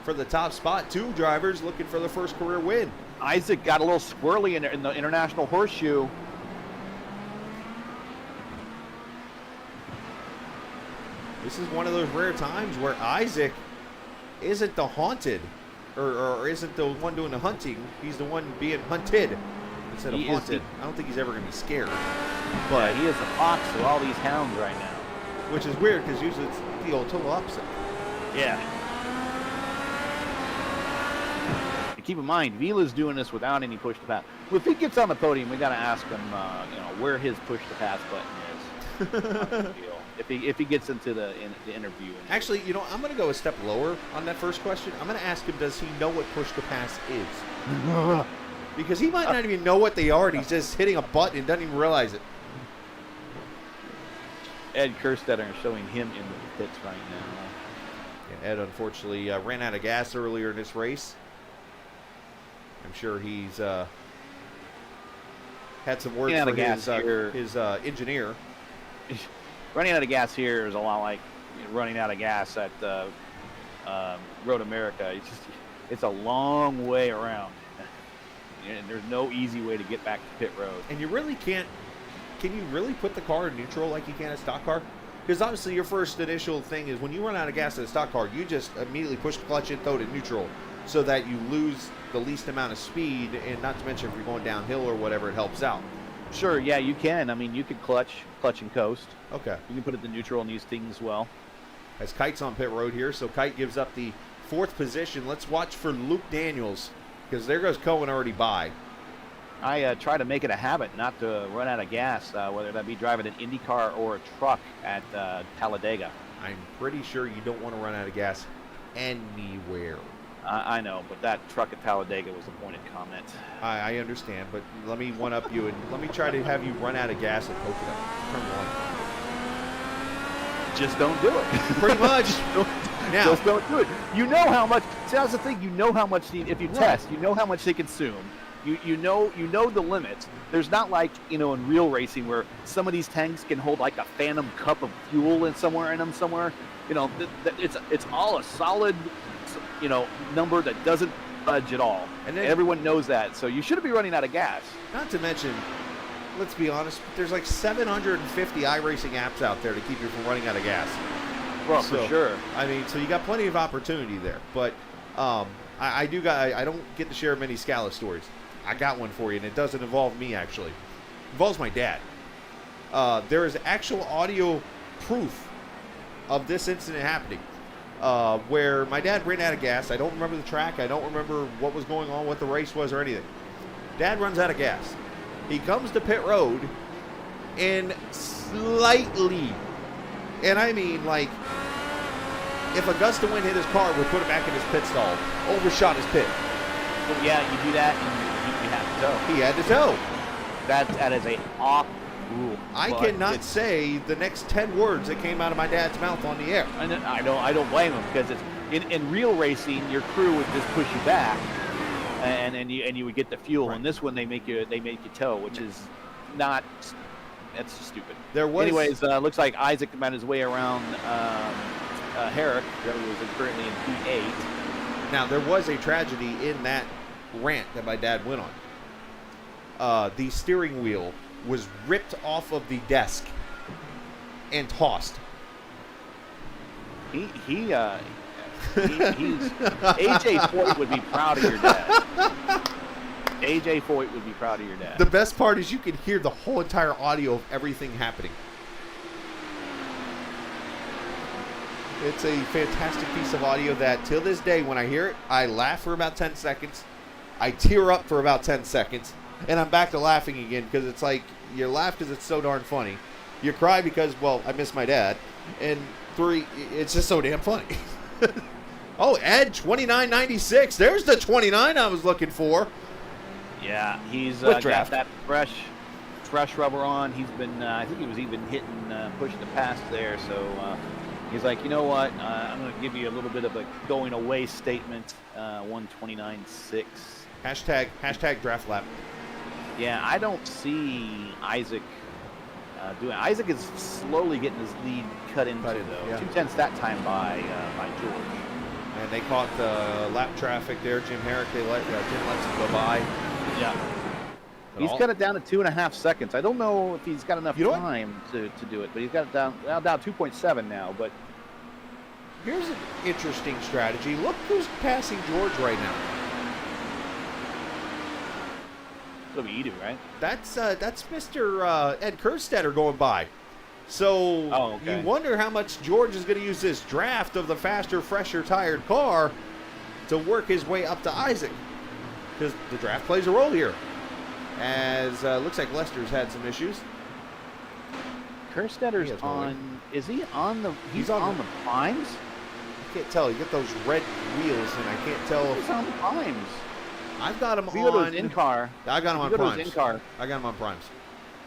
Speaker 1: for the top spot. 2 drivers looking for the first career win.
Speaker 2: Isaac got a little squirrely in the International Horseshoe.
Speaker 1: This is one of those rare times where Isaac isn't the haunted, or isn't the one doing the hunting. He's the one being hunted instead of haunted. I don't think he's ever going to be scared.
Speaker 2: But he is a fox for all these hounds right now.
Speaker 1: Which is weird because usually it's the total opposite.
Speaker 2: Yeah. And keep in mind, Vila's doing this without any push to pass. Well, if he gets on the podium, we got to ask him, where his push to pass button is. If he gets into the interview.
Speaker 1: Actually, I'm going to go a step lower on that first question. I'm going to ask him, does he know what push to pass is? Because he might not even know what they are, and he's just hitting a button and doesn't even realize it.
Speaker 2: Ed Kerstetter showing him in the pits right now.
Speaker 1: Yeah, Ed, unfortunately, ran out of gas earlier in this race. I'm sure he's had some words for his engineer.
Speaker 2: Running out of gas here is a lot like running out of gas at Road America. It's a long way around, and there's no easy way to get back to pit road.
Speaker 1: And you really can't. Can you really put the car in neutral like you can a stock car? Because obviously your first initial thing is when you run out of gas in a stock car, you just immediately push the clutch and throw it in neutral so that you lose the least amount of speed, and not to mention if you're going downhill or whatever, it helps out.
Speaker 2: Sure, yeah, you can. I mean, you could clutch and coast.
Speaker 1: Okay.
Speaker 2: You can put it in neutral and use things as well.
Speaker 1: As Kite's on pit road here, so Kite gives up the 4th position. Let's watch for Luke Daniels, because there goes Cohen already by.
Speaker 2: I try to make it a habit not to run out of gas, whether that be driving an Indy car or a truck at Talladega.
Speaker 1: I'm pretty sure you don't want to run out of gas anywhere.
Speaker 2: I know, but that truck at Talladega was a pointed comment.
Speaker 1: I understand, but let me one-up you, and let me try to have you run out of gas at Coconut. Turn 1.
Speaker 2: Just don't do it.
Speaker 1: Pretty much.
Speaker 2: Just don't do it. You know how much. See, that's the thing. You know how much. If you test, you know how much they consume. You know the limits. There's not like, in real racing where some of these tanks can hold like a phantom cup of fuel in them somewhere. It's all a solid, number that doesn't budge at all. And everyone knows that. So you shouldn't be running out of gas.
Speaker 1: Not to mention, let's be honest, there's like 750 iRacing apps out there to keep you from running out of gas.
Speaker 2: Well, for sure.
Speaker 1: I mean, so you got plenty of opportunity there. But I don't get to share many Scala stories. I got one for you, and it doesn't involve me, actually. It involves my dad. There is actual audio proof of this incident happening, where my dad ran out of gas. I don't remember the track. I don't remember what was going on, what the race was, or anything. Dad runs out of gas. He comes to pit road, and slightly, and I mean like, if a gust of wind hit his car, would put it back in his pit stall. Overshot his pit.
Speaker 2: Well, yeah, you do that, and you have to tow.
Speaker 1: He had to tow.
Speaker 2: That is a off rule.
Speaker 1: I cannot say the next 10 words that came out of my dad's mouth on the air.
Speaker 2: I don't blame him, because it's in real racing, your crew would just push you back, and you would get the fuel.
Speaker 1: Right.
Speaker 2: And this one they make you tow, which is not. That's just stupid.
Speaker 1: Anyways,
Speaker 2: looks like Isaac made his way around Herrick, who was currently in P8.
Speaker 1: Now, there was a tragedy in that rant that my dad went on. The steering wheel was ripped off of the desk and tossed.
Speaker 2: He's AJ Foyt would be proud of your dad. AJ Foyt would be proud of your dad.
Speaker 1: The best part is you can hear the whole entire audio of everything happening. It's a fantastic piece of audio that, till this day, when I hear it, I laugh for about 10 seconds. I tear up for about 10 seconds. And I'm back to laughing again, because it's like, you laugh because it's so darn funny. You cry because, well, I miss my dad. And 3, it's just so damn funny. Oh, Ed, 29.96. There's the 29 I was looking for.
Speaker 2: Yeah, he's
Speaker 1: With
Speaker 2: got
Speaker 1: draft.
Speaker 2: that fresh rubber on. He's been, I think he was even pushing the pass there. So he's like, you know what? I'm going to give you a little bit of a going away statement. 129.6.
Speaker 1: Hashtag draft lap.
Speaker 2: Yeah, I don't see Isaac doing. Isaac is slowly getting his lead cut into, though.
Speaker 1: Yeah.
Speaker 2: 2/10 that time by George.
Speaker 1: And they caught the lap traffic there. Jim Herrick, Jim lets him go by.
Speaker 2: Yeah. He's cut it down to 2.5 seconds. I don't know if he's got enough time to do it, but he's got it down 2.7 now. But
Speaker 1: here's an interesting strategy. Look who's passing George right now.
Speaker 2: It'll be Edu, right?
Speaker 1: That's Mr. Ed Kerstetter going by. So you wonder how much George is going to use this draft of the faster, fresher, tired car to work his way up to Isaac, because the draft plays a role here. As looks like Lester's had some issues.
Speaker 2: Kerstetter's on. Is he on the? He's on the primes.
Speaker 1: I can't tell. You get those red wheels, and I can't tell.
Speaker 2: He's on the primes.
Speaker 1: I've got him
Speaker 2: on in-car.
Speaker 1: I got him on primes.
Speaker 2: In-car.
Speaker 1: I got him on primes.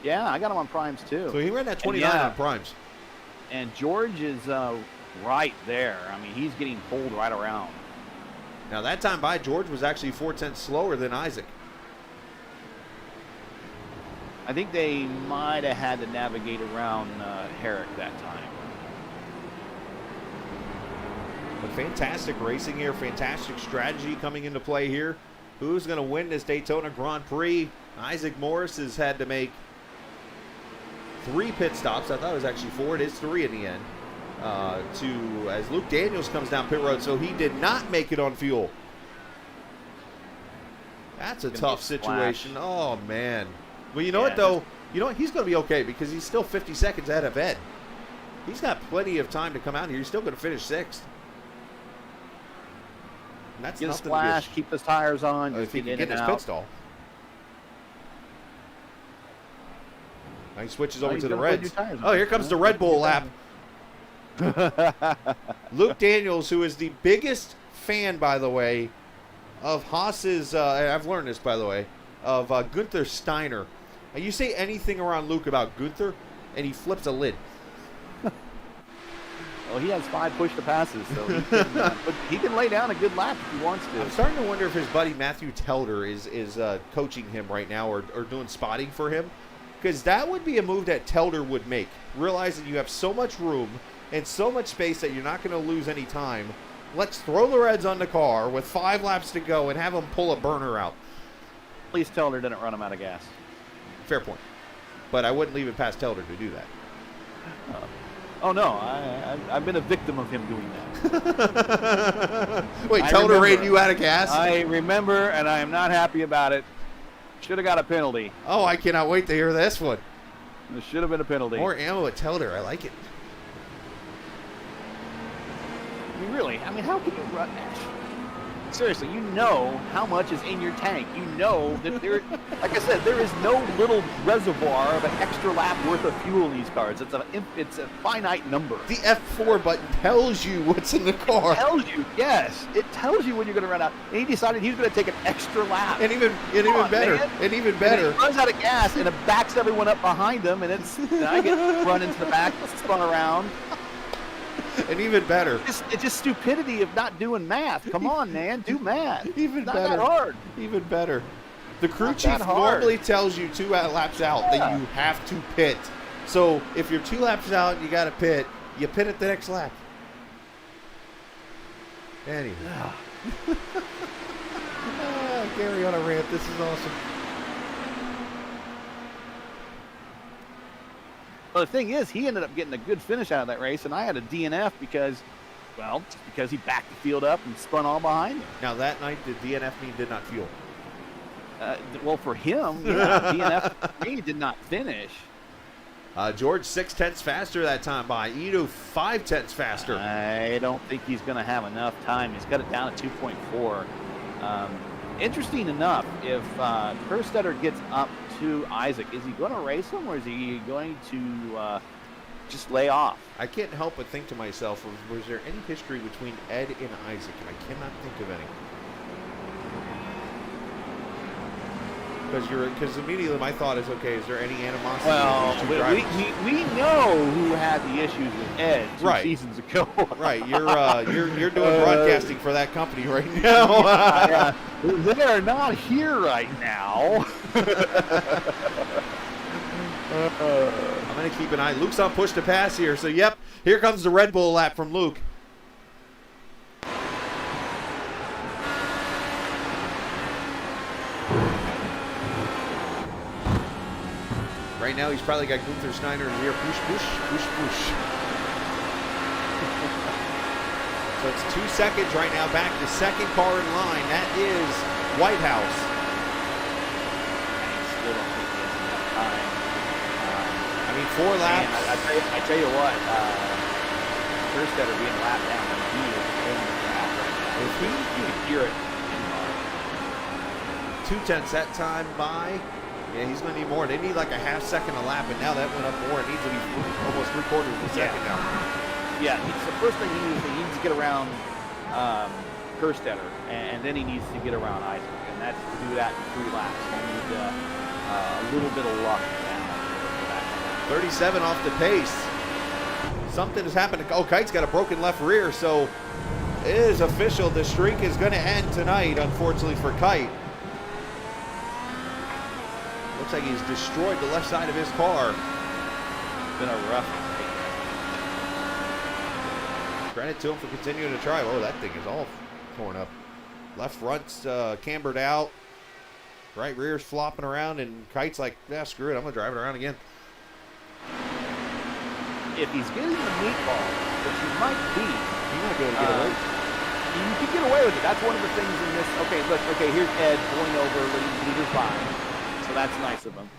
Speaker 2: Yeah, I got him on primes too.
Speaker 1: So he ran that 29 on primes.
Speaker 2: And George is right there. I mean, he's getting pulled right around.
Speaker 1: Now that time by, George was actually 4/10 slower than Isaac.
Speaker 2: I think they might have had to navigate around Herrick that time.
Speaker 1: But fantastic racing here, fantastic strategy coming into play here. Who's going to win this Daytona Grand Prix? Isaac Morris has had to make 3 pit stops. I thought it was actually 4. It is 3 in the end. As Luke Daniels comes down pit road, so he did not make it on fuel. That's a tough situation. Oh, man. Well, you know what, though? You know what? He's going to be okay because he's still 50 seconds ahead of Ed. He's got plenty of time to come out here. He's still going to finish 6th. And that's
Speaker 2: get a
Speaker 1: nothing
Speaker 2: splash, keep his tires on.
Speaker 1: if he
Speaker 2: Get
Speaker 1: can
Speaker 2: in
Speaker 1: get
Speaker 2: and
Speaker 1: his
Speaker 2: out.
Speaker 1: pit stall. Now he switches over
Speaker 2: he's
Speaker 1: to the
Speaker 2: gonna put new
Speaker 1: Reds.
Speaker 2: tires on.
Speaker 1: Oh, here comes the Red Bull lap. Luke Daniels, who is the biggest fan, by the way, of Haas's, I've learned this, by the way, of Gunther Steiner. Now, you say anything around Luke about Gunther, and he flips a lid.
Speaker 2: Well, he has 5 push-to-passes, so he can lay down a good lap if he wants to.
Speaker 1: I'm starting to wonder if his buddy Matthew Telder is coaching him right now or doing spotting for him. Because that would be a move that Telder would make. Realizing you have so much room and so much space that you're not going to lose any time. Let's throw the Reds on the car with 5 laps to go and have them pull a burner out.
Speaker 2: Please Telder didn't run him out of gas.
Speaker 1: Fair point. But I wouldn't leave it past Telder to do that.
Speaker 2: Oh, no. I've been a victim of him doing that.
Speaker 1: Wait, Telder ran you out of gas?
Speaker 2: I remember, and I am not happy about it. Should have got a penalty.
Speaker 1: Oh, I cannot wait to hear this one.
Speaker 2: There should have been a penalty.
Speaker 1: More ammo at Telder. I like it.
Speaker 2: I mean, really, how can you run that? Seriously, you know how much is in your tank. You know that there, like I said, there is no little reservoir of an extra lap worth of fuel in these cars. It's a finite number.
Speaker 1: The F4 button tells you what's in the car.
Speaker 2: It tells you, yes. It tells you when you're going to run out. And he decided he was going to take an extra lap.
Speaker 1: And even better. And he
Speaker 2: runs out of gas and it backs everyone up behind him, and I get run into the back, spun around.
Speaker 1: And even better.
Speaker 2: It's just stupidity of not doing math. Come on, man, do math.
Speaker 1: Even
Speaker 2: not
Speaker 1: better.
Speaker 2: That hard.
Speaker 1: Even better. The crew
Speaker 2: Not
Speaker 1: chief
Speaker 2: that hard.
Speaker 1: normally tells you 2 laps out that you have to pit. So if you're 2 laps out and you got to pit, you pit at the next lap. Anyway. Gary on a rant. This is awesome.
Speaker 2: Well, the thing is, he ended up getting a good finish out of that race, and I had a DNF because he backed the field up and spun all behind him.
Speaker 1: Now, that night, the DNF mean did not fuel.
Speaker 2: Well, for him, DNF for me did not finish.
Speaker 1: George 6/10 faster that time by Ito 5/10 faster.
Speaker 2: I don't think he's going to have enough time. He's got it down at 2.4. Interesting enough, if Kerstetter gets up to Isaac, is he going to race him or is he going to just lay off?
Speaker 1: I can't help but think to myself, was there any history between Ed and Isaac? And I cannot think of any. Because immediately my thought is, okay, is there any animosity?
Speaker 2: Well, we know who had the issues with Ed 2 seasons ago.
Speaker 1: Right, you're doing broadcasting for that company right now.
Speaker 2: Yeah. They are not here right now.
Speaker 1: I'm going to keep an eye. Luke's on push to pass here, so yep, here comes the Red Bull lap from Luke. Right now, he's probably got Gunther Steiner in here. Push, push, push, push. So it's 2 seconds right now. Back to second car in line. That is Whitehouse.
Speaker 2: Still don't think he has enough time.
Speaker 1: I mean, 4 laps.
Speaker 2: I tell you what, Kerstetter being lapped down, he is in the crowd right now.
Speaker 1: If he
Speaker 2: You can hear it.
Speaker 1: 2/10 that time by. Yeah, he's going to need more. They need like a half second a lap, and now that went up more. It needs to be almost 3/4 of a second now.
Speaker 2: Yeah, the first thing he needs to get around Kerstetter, and then he needs to get around Isaac, and that's to do that in 3 laps. You need a little bit of luck now.
Speaker 1: 37 off the pace. Something has happened. Oh, Kite's got a broken left rear, so it is official. The streak is going to end tonight, unfortunately for Kite. Looks like he's destroyed the left side of his car.
Speaker 2: It's been a rough night.
Speaker 1: Credit to him for continuing to try. Oh, that thing is all torn up. Left front's cambered out. Right rear's flopping around, and Kite's like, yeah, screw it. I'm going to drive it around again.
Speaker 2: If he's getting the meatball, which he might be,
Speaker 1: He might be able to get away.
Speaker 2: you can get away with it. That's one of the things in this. Okay, look. Okay, here's Ed pulling over, leaders by. So that's nice of him.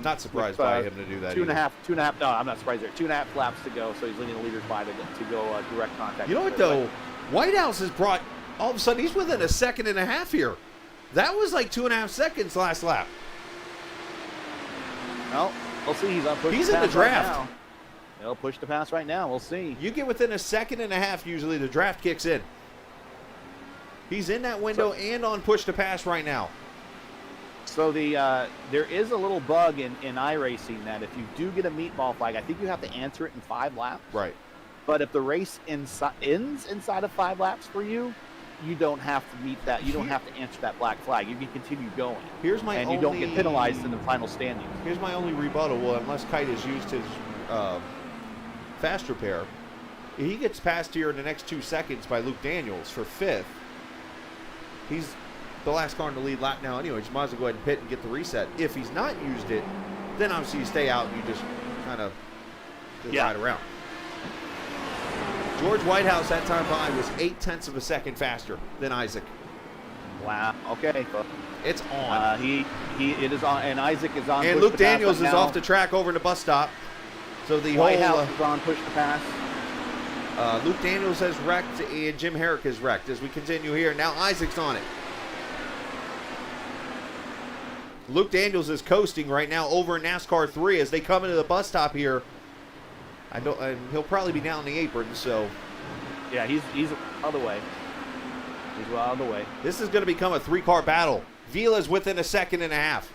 Speaker 1: Not surprised by him to do that.
Speaker 2: 2.5. No, I'm not surprised there. 2.5 laps to go, so he's leading the leaders by to go direct contact.
Speaker 1: You know what though? Whitehouse has brought all of a sudden he's within a second and a half here. That was like 2.5 seconds last lap.
Speaker 2: Well, we'll see. He's on push.
Speaker 1: He's
Speaker 2: to
Speaker 1: in the
Speaker 2: pass right
Speaker 1: draft.
Speaker 2: now. He'll push to pass right now. We'll see.
Speaker 1: You get within a second and a half, usually the draft kicks in. He's in that window and on push to pass right now.
Speaker 2: So there is a little bug in iRacing that if you do get a meatball flag, I think you have to answer it in 5 laps.
Speaker 1: Right.
Speaker 2: But if the race ends inside of 5 laps for you, you don't have to meet that. You don't have to answer that black flag. You can continue going. And you don't get penalized in the final standings.
Speaker 1: Here's my only rebuttal. Well, unless Kite has used his fast repair, he gets passed here in the next 2 seconds by Luke Daniels for 5th. He's the last car in the lead lap now anyway. You might as well go ahead and pit and get the reset. If he's not used it, then obviously you stay out and you just kind of ride around. George Whitehouse that time by was 0.8 of a second faster than Isaac.
Speaker 2: Wow. Okay.
Speaker 1: It's on.
Speaker 2: It is on, and Isaac is on.
Speaker 1: And Luke Daniels is off the track over in the bus stop. So the
Speaker 2: Whitehouse is on push to pass.
Speaker 1: Luke Daniels has wrecked and Jim Herrick is wrecked as we continue here. Now Isaac's on it. Luke Daniels is coasting right now over in NASCAR 3 as they come into the bus stop here. And he'll probably be down the apron, so.
Speaker 2: Yeah, he's out of the way. He's well out of the way.
Speaker 1: This is going to become a 3-car battle. Vila's within a second and a half.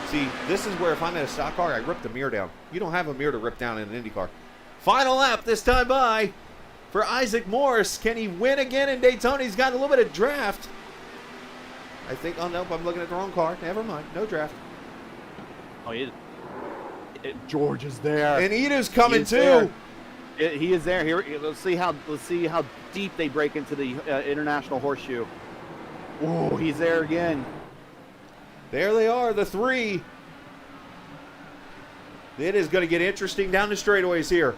Speaker 1: See, this is where if I'm in a stock car, I rip the mirror down. You don't have a mirror to rip down in an Indy car. Final lap this time by for Isaac Morris. Can he win again in Daytona? He's got a little bit of draft. I think, oh nope, I'm looking at the wrong car. Never mind, no draft.
Speaker 2: Oh, George is there.
Speaker 1: And Ida's coming too.
Speaker 2: There. He is there. Here, let's see how deep they break into the International Horseshoe. Oh, he's there again.
Speaker 1: There they are, the 3. It is going to get interesting down the straightaways here.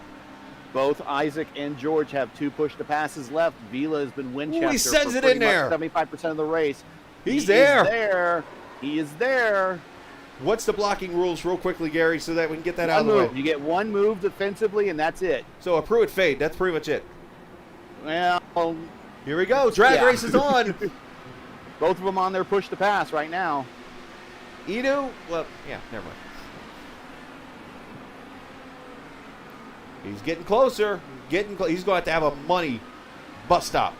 Speaker 2: Both Isaac and George have 2 push to passes left. Vila has been Winchester.
Speaker 1: He sends it in there.
Speaker 2: 75% of the race.
Speaker 1: He's there.
Speaker 2: He is there.
Speaker 1: What's the blocking rules real quickly, Gary, so that we can get that out of the way?
Speaker 2: You get 1 move defensively, and that's it.
Speaker 1: So a Pruitt fade. That's pretty much it.
Speaker 2: Well,
Speaker 1: here we go. Drag race is on.
Speaker 2: Both of them on their push to pass right now.
Speaker 1: Edo, well, yeah, never mind. He's getting closer. He's going to have to have a money bus stop.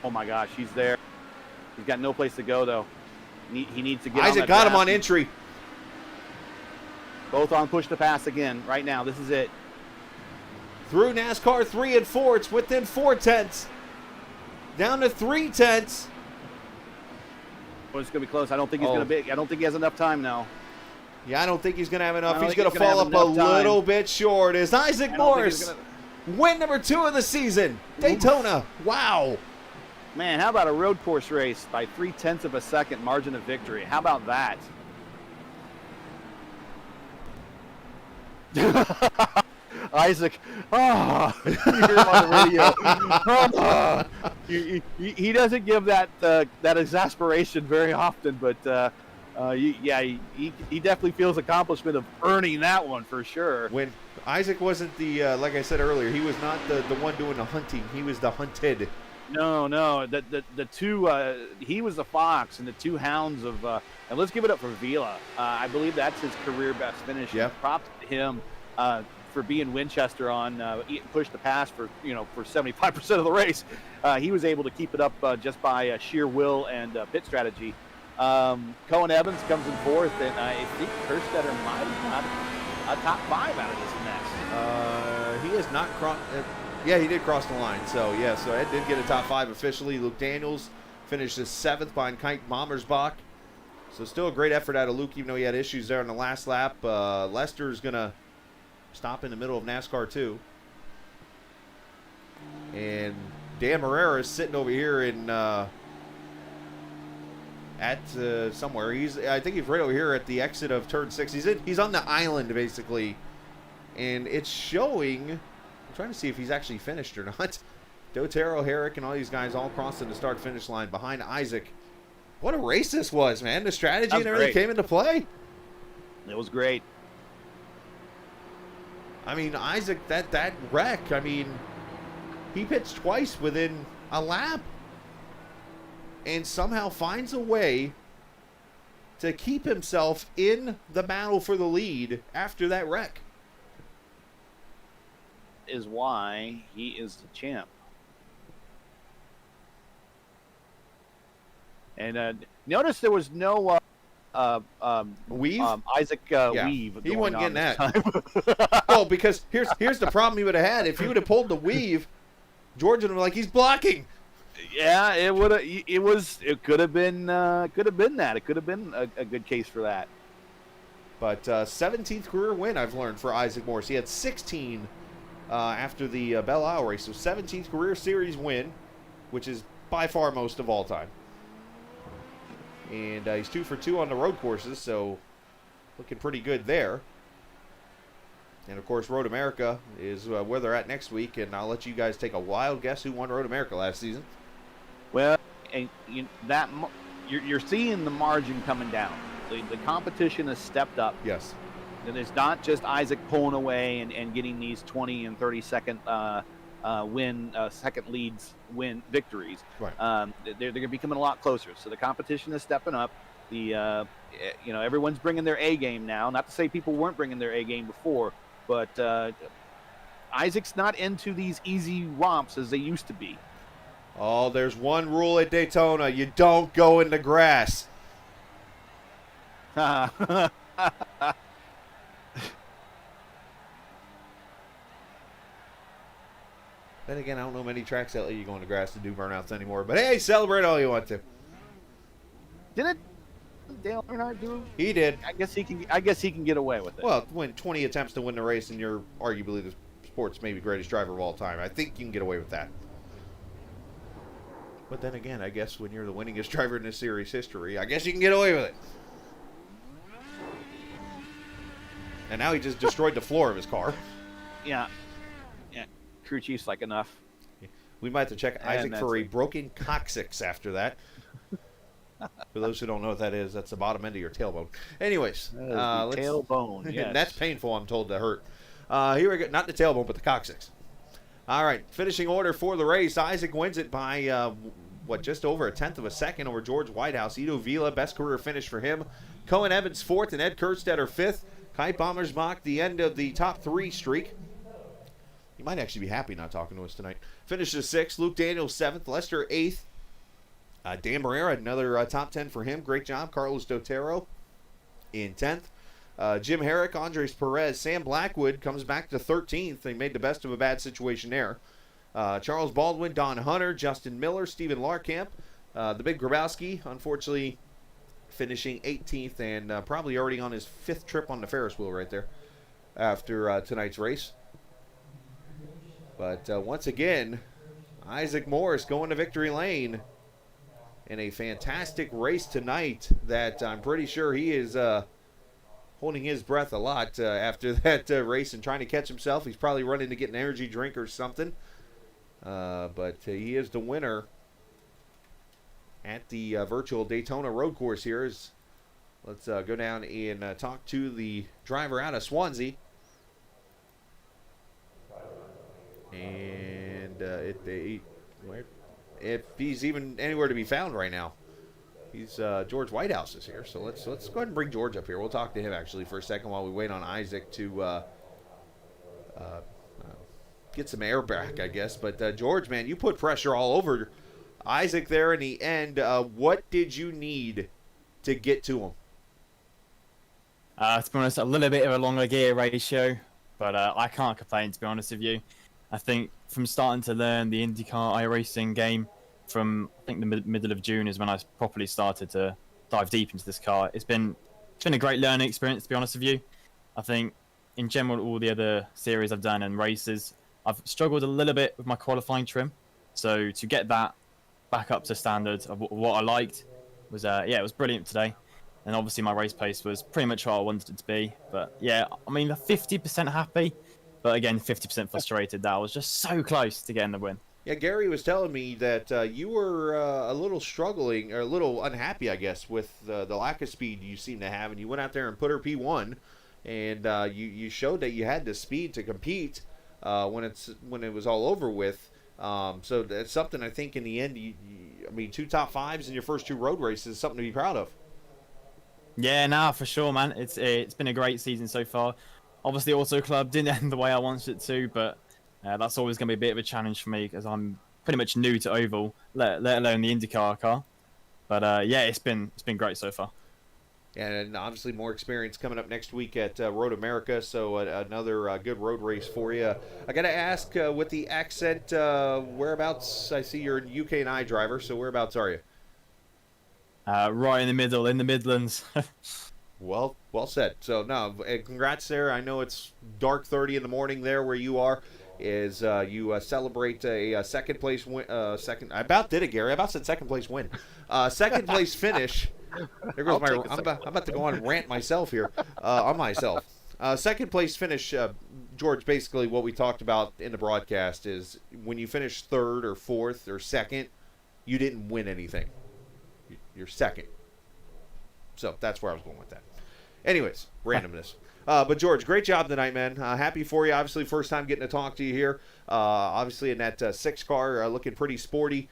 Speaker 2: Oh my gosh, he's there. He's got no place to go though. He needs to get.
Speaker 1: Isaac got him on entry.
Speaker 2: Both on push to pass again right now. This is it.
Speaker 1: Through NASCAR 3 and 4, it's within 4/10. Down to 3/10.
Speaker 2: Well, it's gonna be close. I don't think he's gonna be. I don't think he has enough time now.
Speaker 1: Yeah, I don't think he's gonna have enough. He's gonna fall up a little bit short. As Isaac Morris, win number 2 of the season, Daytona. Wow.
Speaker 2: Man, how about a road course race by 0.3 of a second margin of victory? How about that? Isaac, you hear him on the radio. He doesn't give that exasperation very often, but he definitely feels accomplishment of earning that one for sure.
Speaker 1: When Isaac wasn't the, like I said earlier, he was not the one doing the hunting. He was the hunted.
Speaker 2: No. The 2, he was the fox, and the 2 hounds of, and let's give it up for Vila. I believe that's his career best finish.
Speaker 1: Yeah.
Speaker 2: Props to him for being Winchester on push to pass for 75% of the race. He was able to keep it up just by sheer will and pit strategy. Cohen Evans comes in 4th, and I think Kerstetter might have got a top 5 out of this mess.
Speaker 1: He has not crossed. Yeah, he did cross the line. So, yeah, so Ed did get a top 5 officially. Luke Daniels finished 7th behind Kite Bommersbach. So still a great effort out of Luke, even though he had issues there in the last lap. Lester's going to stop in the middle of NASCAR 2. And Dan Marrera is sitting over here in somewhere. I think he's right over here at the exit of turn 6. He's on the island, basically. And it's showing... I'm trying to see if he's actually finished or not. Dotero, Herrick, and all these guys all crossing the start-finish line behind Isaac. What a race this was, man. The strategy and everything came into play.
Speaker 2: It was great.
Speaker 1: I mean, Isaac, that wreck, I mean, he pits twice within a lap and somehow finds a way to keep himself in the battle for the lead after that wreck.
Speaker 2: Is why he is the champ. And notice there was no
Speaker 1: Weave?
Speaker 2: Isaac weave.
Speaker 1: He wasn't getting that.
Speaker 2: Time.
Speaker 1: Well, because here's the problem he would have had. If he would have pulled the weave, George would have been like, he's blocking.
Speaker 2: Yeah, it would have. It could have been that. It could have been a good case for that.
Speaker 1: But 17th career win, I've learned, for Isaac Morris. He had 16 after the Belle Isle race. So 17th career series win, which is by far most of all time. And he's 2 for 2 on the road courses, so looking pretty good there. And, of course, Road America is where they're at next week, and I'll let you guys take a wild guess who won Road America last season.
Speaker 2: Well, and you're seeing the margin coming down. The competition has stepped up.
Speaker 1: Yes.
Speaker 2: And it's not just Isaac pulling away and getting these 20 and 30-second second leads win victories.
Speaker 1: Right.
Speaker 2: They're going to be coming a lot closer. So the competition is stepping up. Everyone's bringing their A game now. Not to say people weren't bringing their A game before, but Isaac's not into these easy romps as they used to be.
Speaker 1: Oh, there's one rule at Daytona: you don't go in the grass. Then again, I don't know many tracks that let you go in the grass to do burnouts anymore. But hey, celebrate all you want to.
Speaker 2: Did Dale Earnhardt do?
Speaker 1: He did.
Speaker 2: I guess he can get away with it.
Speaker 1: Well, win 20 attempts to win the race, and you're arguably the sport's maybe greatest driver of all time. I think you can get away with that. But then again, I guess when you're the winningest driver in this series history, I guess you can get away with it. And now he just destroyed the floor of his car.
Speaker 2: Yeah. Crew chief's like, enough.
Speaker 1: We might have to check Isaac for a broken coccyx after that. For those who don't know what that is, that's the bottom end of your tailbone. Anyways,
Speaker 2: tailbone. Yes.
Speaker 1: That's painful, I'm told, to hurt. Here we go. Not the tailbone, but the coccyx. All right, finishing order for the race. Isaac wins it by, just over a tenth of a second over George Whitehouse. Ito Vila, best career finish for him. Cohen Evans, 4th, and Ed Kerstetter, 5th. Kite Bommersbach, the end of the top 3 streak. He might actually be happy not talking to us tonight. Finishes 6th. Luke Daniels, 7th. Lester, 8th. Dan Barrera, another top 10 for him. Great job. Carlos Dotero in 10th. Jim Herrick, Andres Perez. Sam Blackwood comes back to 13th. They made the best of a bad situation there. Charles Baldwin, Don Hunter, Justin Miller, Stephen Larkamp. The Big Grabowski, unfortunately, finishing 18th and probably already on his 5th trip on the Ferris wheel right there after tonight's race. But once again, Isaac Morris going to victory lane in a fantastic race tonight that I'm pretty sure he is holding his breath a lot after that race and trying to catch himself. He's probably running to get an energy drink or something. But he is the winner at the Virtual Daytona Road Course here. Let's go down and talk to the driver out of Swansea. And if he's even anywhere to be found right now, he's George Whitehouse is here. So let's go ahead and bring George up here. We'll talk to him actually for a second while we wait on Isaac to get some air back, I guess. But George, man, you put pressure all over Isaac there in the end. What did you need to get to him?
Speaker 3: To be honest, a little bit of a longer gear ratio, but I can't complain, to be honest with you. I think from starting to learn the IndyCar iRacing game from, I think, the middle of June is when I properly started to dive deep into this car. It's been a great learning experience, to be honest with you. I think, in general, all the other series I've done and races, I've struggled a little bit with my qualifying trim. So to get that back up to standard of what I liked was, it was brilliant today. And obviously my race pace was pretty much what I wanted it to be. But yeah, I mean, 50% happy, but again, 50% frustrated that I was just so close to getting the win.
Speaker 1: Yeah, Gary was telling me that you were a little struggling, or a little unhappy, I guess, with the lack of speed you seem to have, and you went out there and put her P1 and you showed that you had the speed to compete when it was all over with. So that's something I think in the end, I mean, 2 top 5s in your first 2 road races is something to be proud of.
Speaker 3: Yeah, nah, for sure, man. It's been a great season so far. Obviously, Auto Club didn't end the way I wanted it to, but that's always going to be a bit of a challenge for me because I'm pretty much new to oval, let alone the IndyCar car. But yeah, it's been great so far.
Speaker 1: And obviously more experience coming up next week at Road America, so another good road race for you. I got to ask, with the accent, whereabouts? I see you're a UK and I driver, so whereabouts are you?
Speaker 3: Right in the middle, in the Midlands.
Speaker 1: Well said. So, no, congrats there. I know it's dark 30 in the morning there where you are. Is you celebrate a second place win? I about did it, Gary. I about said second place win. Second place finish. There goes I'm about to go on and rant myself here on myself. Second place finish, George. Basically, what we talked about in the broadcast is when you finish 3rd or 4th or 2nd, you didn't win anything. You're 2nd. So that's where I was going with that. Anyways, randomness. But George, great job tonight, man. Happy for you. Obviously, first time getting to talk to you here. Obviously, in that 6 car, looking pretty sporty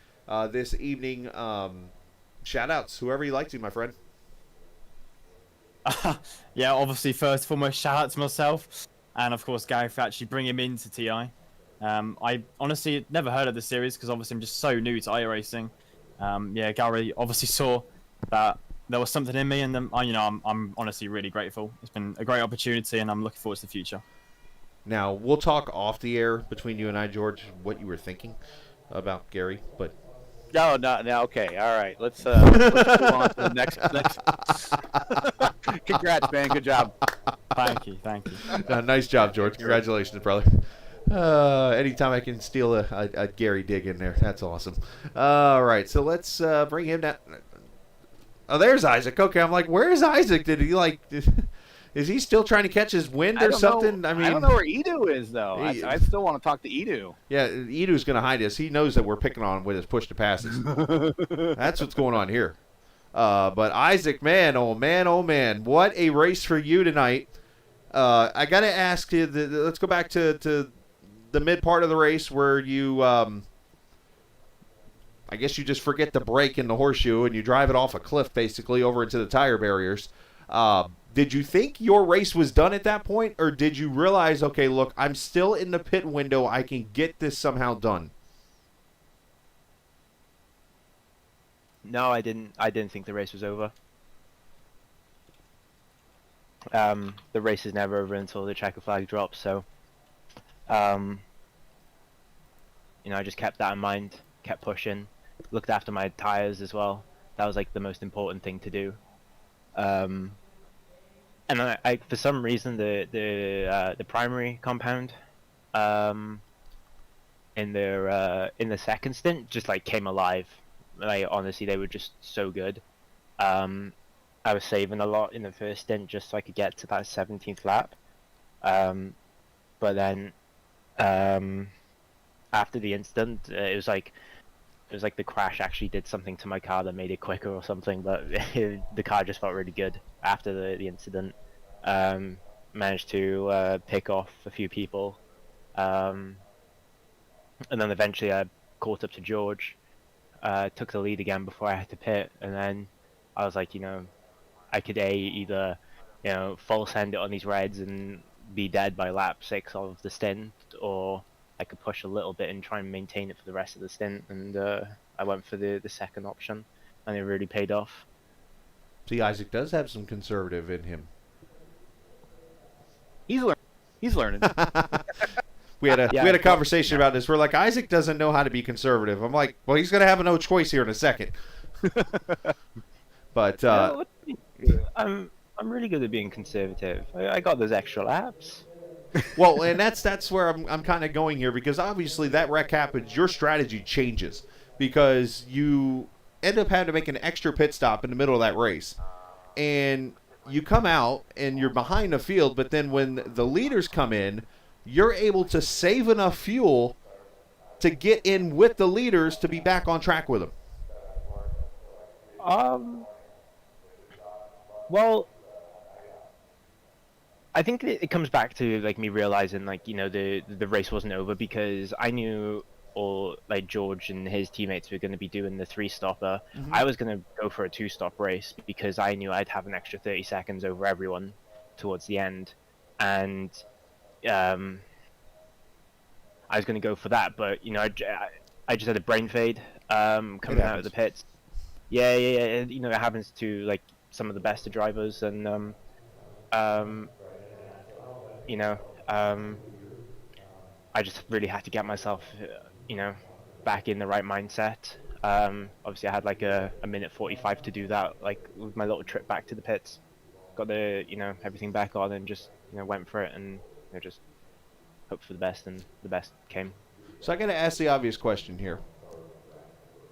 Speaker 1: this evening. Shout-outs, whoever you like to, my friend.
Speaker 3: Yeah, obviously, first and foremost, shout out to myself. And, of course, Gary for actually bringing him into TI. I honestly never heard of the series because, obviously, I'm just so new to iRacing. Yeah, Gary obviously saw that there was something in me, and I'm honestly really grateful. It's been a great opportunity, and I'm looking forward to the future.
Speaker 1: Now, we'll talk off the air between you and I, George, what you were thinking about Gary, but...
Speaker 2: No, okay, all right. Let's move on to the next. Congrats, man. Good job.
Speaker 3: Thank you.
Speaker 1: Nice job, George. Congratulations, brother. Anytime I can steal a Gary dig in there, that's awesome. All right, so let's bring him down. Oh, there's Isaac. Okay, I'm like, where's Isaac? Did he is he still trying to catch his wind or something?
Speaker 2: I mean, I don't know where Edu is though. I still want to talk to Edu.
Speaker 1: Yeah, Edu's going to hide us. He knows that we're picking on him with his push to passes. That's what's going on here. But Isaac, man, oh man, what a race for you tonight. I got to ask you. Let's go back to the mid part of the race where you. I guess you just forget the brake in the horseshoe and you drive it off a cliff basically over into the tire barriers. Did you think your race was done at that point, or did you realize, okay, look, I'm still in the pit window. I can get this somehow done?
Speaker 4: No, I didn't. I didn't think the race was over. The race is never over until the checker flag drops. So, I just kept that in mind, kept pushing, looked after my tires as well. That was like the most important thing to do. And I for some reason the primary compound in the second stint just like came alive. Like honestly, they were just so good. I was saving a lot in the first stint just so I could get to that 17th lap. But then after the incident, it was like the crash actually did something to my car that made it quicker or something. But the car just felt really good after the incident. Managed to pick off a few people, and then eventually I caught up to George. Took the lead again before I had to pit, and then I was like, I could either full send it on these reds and be dead by lap 6 of the stint, or I could push a little bit and try and maintain it for the rest of the stint, and I went for the second option, and it really paid off.
Speaker 1: See, Isaac does have some conservative in him.
Speaker 2: He's learning.
Speaker 1: We had a conversation about this. We're like, Isaac doesn't know how to be conservative. I'm like, well, he's gonna have no choice here in a second. But
Speaker 4: I'm really good at being conservative. I got those extra laps.
Speaker 1: Well, and that's where I'm kind of going here, because obviously that wreck happens. Your strategy changes because you end up having to make an extra pit stop in the middle of that race, and you come out and you're behind the field. But then when the leaders come in, you're able to save enough fuel to get in with the leaders to be back on track with them.
Speaker 4: Well, I think it comes back to like me realizing like the race wasn't over because I knew or like George and his teammates were going to be doing the 3-stopper. I was going to go for a 2-stop race because I knew I'd have an extra 30 seconds over everyone towards the end, and I was going to go for that. But I just had a brain fade coming out of the pits. Yeah. It happens to like some of the best of drivers, and I just really had to get myself, back in the right mindset. Obviously, I had like a minute 45 to do that, like with my little trip back to the pits. Got the, everything back on and just, went for it and just hoped for the best, and the best came.
Speaker 1: So I got to ask the obvious question here.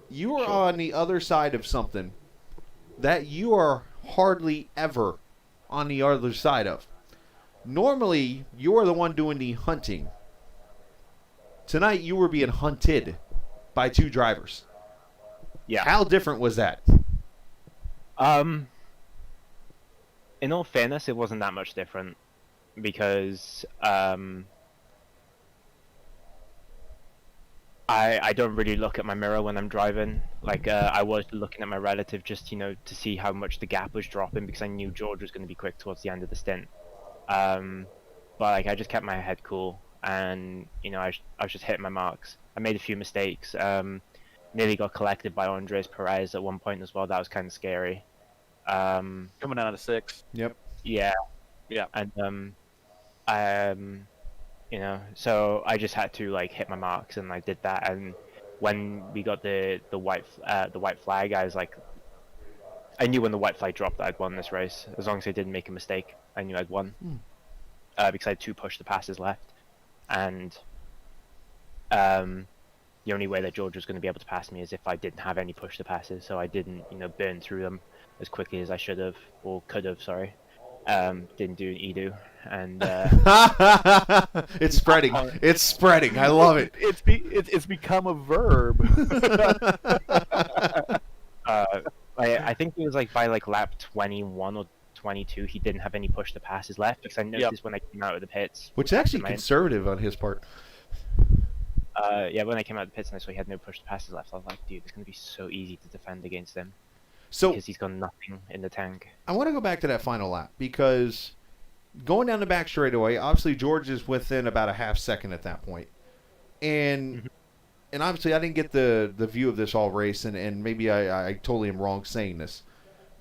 Speaker 1: You are on the other side of something that you are hardly ever on the other side of. Normally, you are the one doing the hunting. Tonight, you were being hunted by 2 drivers.
Speaker 4: Yeah.
Speaker 1: How different was that?
Speaker 4: In all fairness, it wasn't that much different because I don't really look at my mirror when I'm driving. Like I was looking at my relative just to see how much the gap was dropping because I knew George was going to be quick towards the end of the stint. But like I just kept my head cool, and I was just hitting my marks. I made a few mistakes. Nearly got collected by Andres Perez at one point as well. That was kind of scary.
Speaker 2: Coming out of 6.
Speaker 1: Yep.
Speaker 4: Yeah. And so I just had to like hit my marks, and I did that. And when we got the white flag, I was like, I knew when the white flag dropped that I'd won this race. As long as I didn't make a mistake, I knew I'd won. Because I had 2 push the passes left, and the only way that George was going to be able to pass me is if I didn't have any push the passes. So I didn't burn through them as quickly as I should have or could have. Sorry. Didn't do an edo, and
Speaker 1: it's spreading. It's spreading. I love it.
Speaker 2: It's become a verb.
Speaker 4: I think it was like by like lap 21 or 22, he didn't have any push the passes left because I noticed when I came out of the pits,
Speaker 1: which is actually conservative on his part.
Speaker 4: When I came out of the pits and I saw he had no push the passes left, I was like, dude, it's gonna be so easy to defend against him.
Speaker 1: So
Speaker 4: because he's got nothing in the tank.
Speaker 1: I want to go back to that final lap because going down the back straightaway, obviously George is within about a half second at that point. And and obviously I didn't get the view of this all race, and maybe I totally am wrong saying this.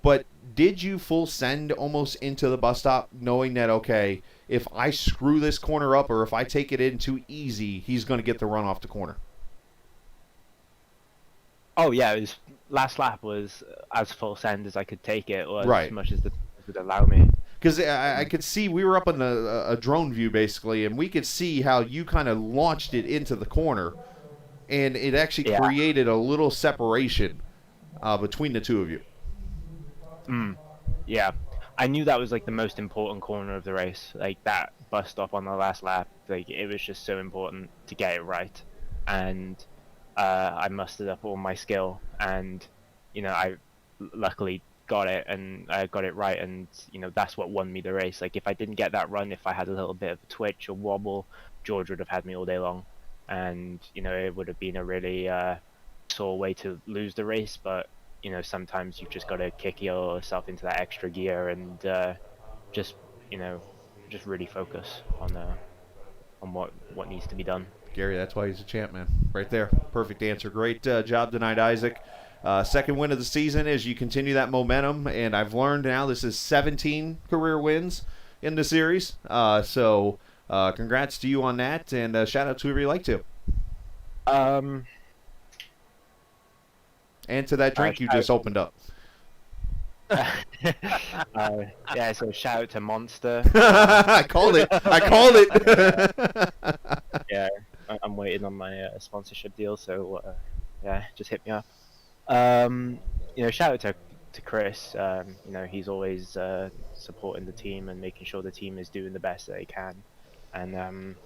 Speaker 1: But did you full send almost into the bus stop knowing that, okay, if I screw this corner up or if I take it in too easy, he's going to get the run off the corner?
Speaker 4: Oh, yeah, it was, last lap was as full send as I could take it, or as much as it would allow me.
Speaker 1: Because I could see, we were up on a drone view, basically, and we could see how you kind of launched it into the corner, and it actually created a little separation between the two of you.
Speaker 4: Yeah. I knew that was, like, the most important corner of the race. Like, that bus stop on the last lap, like, it was just so important to get it right. And I mustered up all my skill, and I luckily got it, and I got it right, and that's what won me the race. Like if I didn't get that run, if I had a little bit of a twitch or wobble, George would have had me all day long, and it would have been a really sore way to lose the race. But sometimes you've just got to kick yourself into that extra gear and just really focus on what needs to be done.
Speaker 1: Gary, that's why he's a champ, man. Right there. Perfect answer. Great job tonight, Isaac. Second win of the season as you continue that momentum. And I've learned now this is 17 career wins in the series. So congrats to you on that. And shout out to whoever you like to. And to that drink you just opened up.
Speaker 4: So shout out to Monster.
Speaker 1: I called it.
Speaker 4: Yeah, I'm waiting on my sponsorship deal, so just hit me up. Shout out to Chris. He's always supporting the team and making sure the team is doing the best that they can, and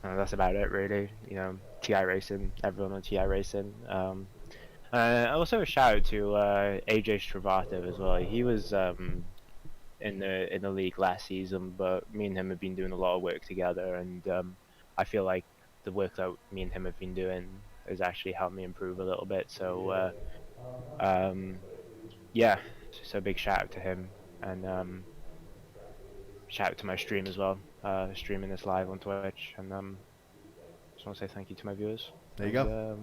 Speaker 4: that's about it really. TI Racing, everyone on TI Racing. Also a shout out to AJ Stravato as well. He was in the league last season, but me and him have been doing a lot of work together, and I feel like the work that me and him have been doing has actually helped me improve a little bit. So yeah, so big shout out to him, and shout out to my stream as well, streaming this live on Twitch, and just want to say thank you to my viewers.
Speaker 1: There you go.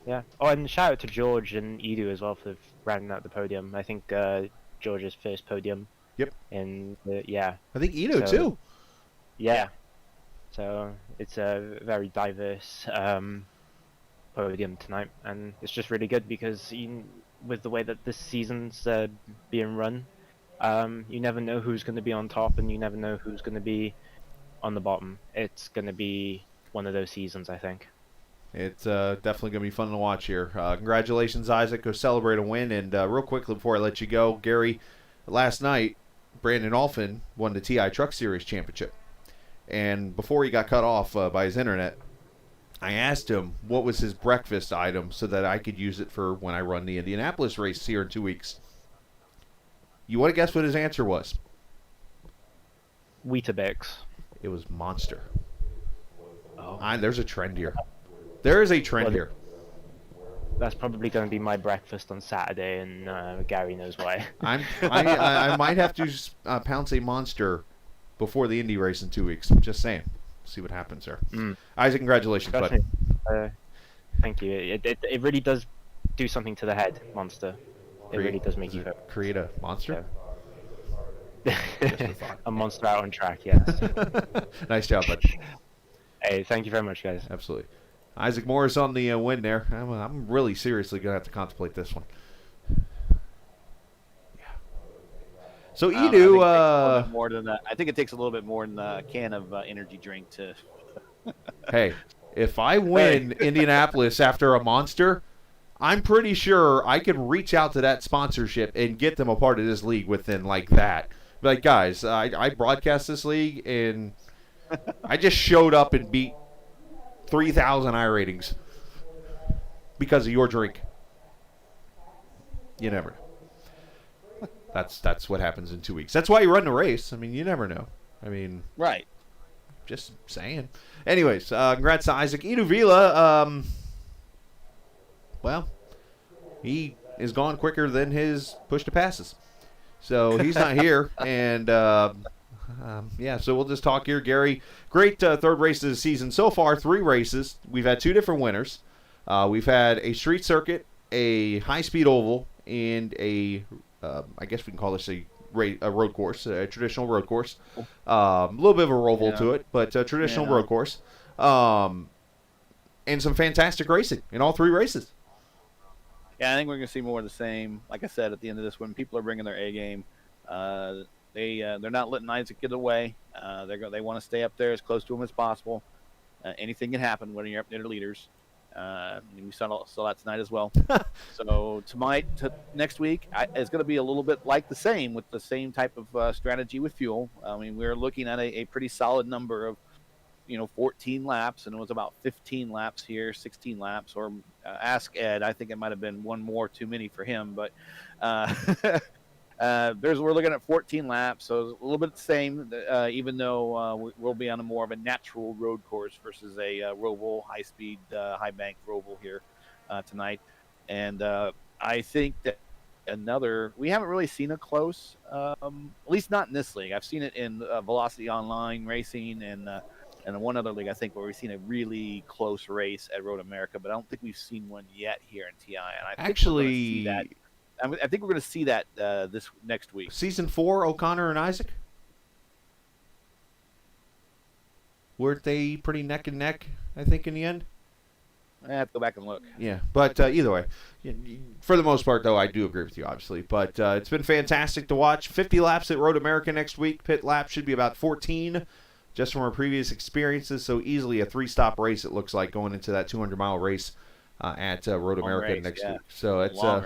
Speaker 4: Yeah. Oh, and shout out to George and Edu as well for rounding out the podium. I think George's first podium.
Speaker 1: Yep.
Speaker 4: And yeah.
Speaker 1: I think Ito
Speaker 4: So-
Speaker 1: too.
Speaker 4: Yeah. So it's a very diverse podium tonight, and it's just really good because with the way that this season's being run, you never know who's going to be on top, and you never know who's going to be on the bottom. It's going to be one of those seasons, I think.
Speaker 1: It's definitely going to be fun to watch here. Congratulations, Isaac. Go celebrate a win. And real quickly before I let you go, Gary, last night, Brandon Alphin won the TI Truck Series Championship. And before he got cut off by his internet, I asked him what was his breakfast item so that I could use it for when I run the Indianapolis race here in 2 weeks. You want to guess what his answer was?
Speaker 4: Weetabix.
Speaker 1: It was Monster.
Speaker 4: Oh.
Speaker 1: There's a trend here. There is a trend
Speaker 4: Well,
Speaker 1: here.
Speaker 4: That's probably going to be my breakfast on Saturday, and Gary knows why.
Speaker 1: I might have to pounce a Monster before the Indy race in 2 weeks. Just saying. See what happens there. Isaac, congratulations, bud.
Speaker 4: Thank you. It really does do something to the head, Monster. It really does make you feel.
Speaker 1: Create a monster?
Speaker 4: A monster out on track, yes.
Speaker 1: Nice job, bud.
Speaker 4: Hey, thank you very much, guys.
Speaker 1: Absolutely. Isaac Morris on the win there. I'm really seriously going to have to contemplate this one. Yeah. So, Edu...
Speaker 2: more than that. I think it takes a little bit more than a can of energy drink to...
Speaker 1: Hey, if I win Indianapolis after a Monster, I'm pretty sure I can reach out to that sponsorship and get them a part of this league within like that. Like, guys, I broadcast this league, and I just showed up and beat 3,000 iRatings because of your drink. You never know. That's what happens in 2 weeks. That's why you run the race. I mean, you never know. I mean,
Speaker 2: Right.
Speaker 1: just saying. Anyways, congrats to Isaac. Edu Vila, well, he is gone quicker than his push to passes. So he's not here. And, yeah, so we'll just talk here. Gary, great third race of the season. So far, 3 races. We've had 2 different winners. We've had a street circuit, a high-speed oval, and a, I guess we can call this a road course, a traditional road course. A little bit of a roval to it, but a traditional road course. And some fantastic racing in all 3 races.
Speaker 2: Yeah, I think we're going to see more of the same. Like I said, at the end of this, when people are bringing their A game, they're not letting Isaac get away. They want to stay up there as close to him as possible. Anything can happen when you're up near the leaders. We saw that tonight as well. So next week, it's going to be a little bit like the same with the same type of strategy with fuel. I mean, we're looking at a pretty solid number of 14 laps, and it was about 15 laps here, 16 laps, or ask Ed. I think it might have been one more too many for him, but we're looking at 14 laps, so it's a little bit the same, even though we'll be on a more of a natural road course versus a roval, high-speed, high-bank roval here tonight. And I think that we haven't really seen a close, at least not in this league. I've seen it in Velocity Online Racing and one other league, I think, where we've seen a really close race at Road America, but I don't think we've seen one yet here in TI. And I think I think we're going to see that this next week.
Speaker 1: Season 4, O'Connor and Isaac? Weren't they pretty neck and neck, I think, in the end?
Speaker 2: I have to go back and look.
Speaker 1: Yeah, but either way, for the most part, though, I do agree with you, obviously. But it's been fantastic to watch. 50 laps at Road America next week. Pit lap should be about 14. Just from our previous experiences, so easily a 3-stop race it looks like going into that 200-mile race at Road America next week. So it's all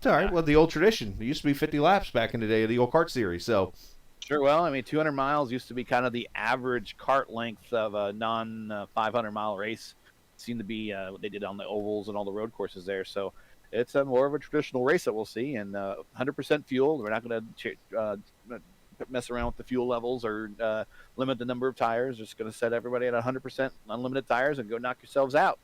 Speaker 1: right. Well, the old tradition. It used to be 50 laps back in the day of the old kart series. So
Speaker 2: sure. Well, I mean, 200 miles used to be kind of the average kart length of a non 500-mile race. It seemed to be what they did on the ovals and all the road courses there. So it's a more of a traditional race that we'll see, and 100% fuel. We're not going to mess around with the fuel levels or limit the number of tires. Just going to set everybody at 100% unlimited tires and go knock yourselves out.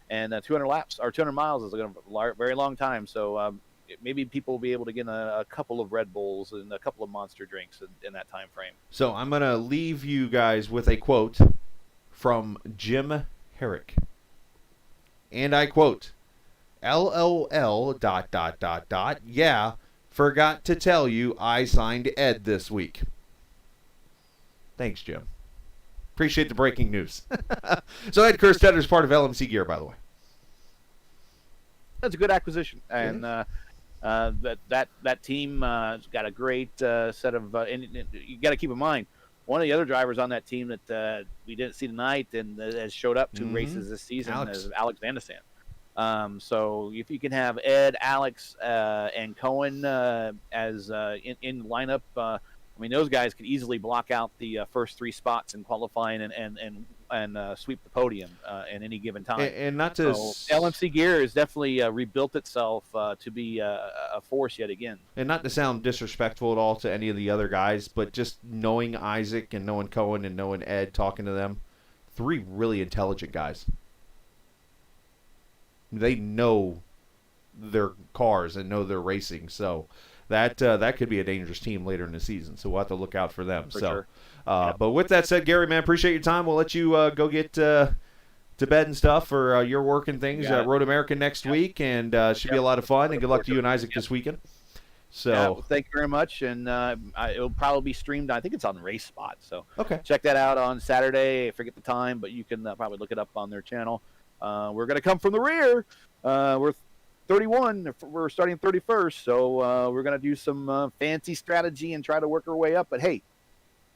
Speaker 2: And 200 laps or 200 miles is a very long time. So maybe people will be able to get a couple of Red Bulls and a couple of monster drinks in that time frame.
Speaker 1: So I'm going to leave you guys with a quote from Jim Herrick. And I quote, LOL ... Yeah, forgot to tell you I signed Ed this week. Thanks, Jim. Appreciate the breaking news. So Ed Kerstetter is part of LMC Gear, by the way.
Speaker 2: That's a good acquisition, and that team has got a great set of. And you got to keep in mind, one of the other drivers on that team that we didn't see tonight and has showed up 2 races this season is Alex Van de Sande. So if you can have Ed, Alex, and Cohen as in the lineup, I mean, those guys could easily block out the first 3 spots in qualifying and sweep the podium at any given time.
Speaker 1: And not to
Speaker 2: LMC Gear has definitely rebuilt itself to be a force yet again.
Speaker 1: And not to sound disrespectful at all to any of the other guys, but just knowing Isaac and knowing Cohen and knowing Ed, talking to them, 3 really intelligent guys. They know their cars and know their racing, so that could be a dangerous team later in the season. So we'll have to look out for them.
Speaker 2: For sure.
Speaker 1: But with that said, Gary, man, appreciate your time. We'll let you go get to bed and stuff for your work and things. Road America next week, and should be a lot of fun. And good luck to you and Isaac this weekend. So
Speaker 2: thank you very much, and it'll probably be streamed. I think it's on Race Spot, so
Speaker 1: okay,
Speaker 2: check that out on Saturday. I forget the time, but you can probably look it up on their channel. We're going to come from the rear. We're 31. We're starting 31st, so we're going to do some fancy strategy and try to work our way up. But hey,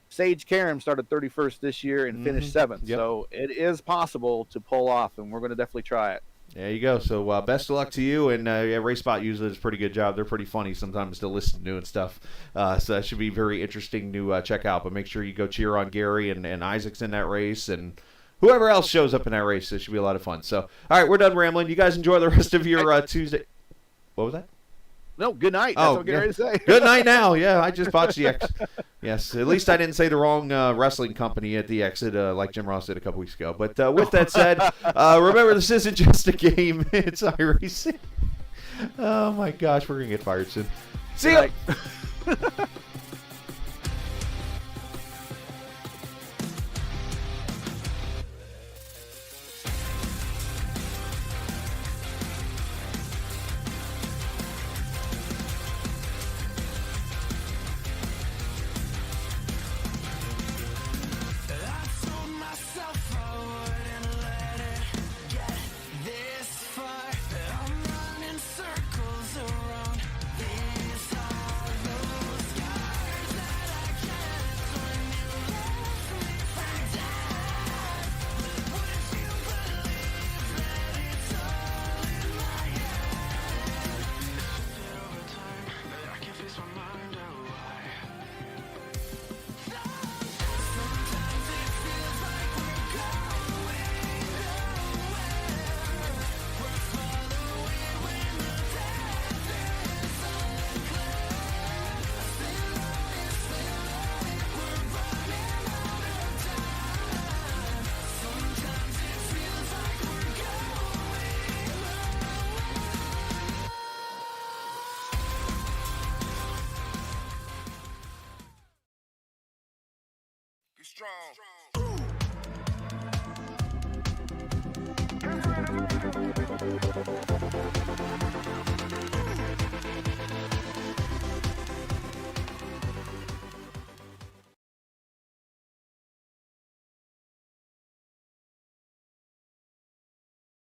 Speaker 2: Sage Karam started 31st this year and finished 7th, so it is possible to pull off, and we're going to definitely try it.
Speaker 1: There you go. So best of luck to you, and Race Spot usually does a pretty good job. They're pretty funny sometimes to listen to and stuff, so that should be very interesting to check out. But make sure you go cheer on Gary and Isaac's in that race, and whoever else shows up in that race. It should be a lot of fun. So, all right, we're done rambling. You guys enjoy the rest of your Tuesday. What was that?
Speaker 2: No, good night. That's what I'm getting ready to say.
Speaker 1: Good night now. Yeah, I just botched the exit. Yes, at least I didn't say the wrong wrestling company at the exit like Jim Ross did a couple weeks ago. But with that said, remember, this isn't just a game. It's iRacing. Oh, my gosh. We're going to get fired soon. See ya.
Speaker 5: Strong.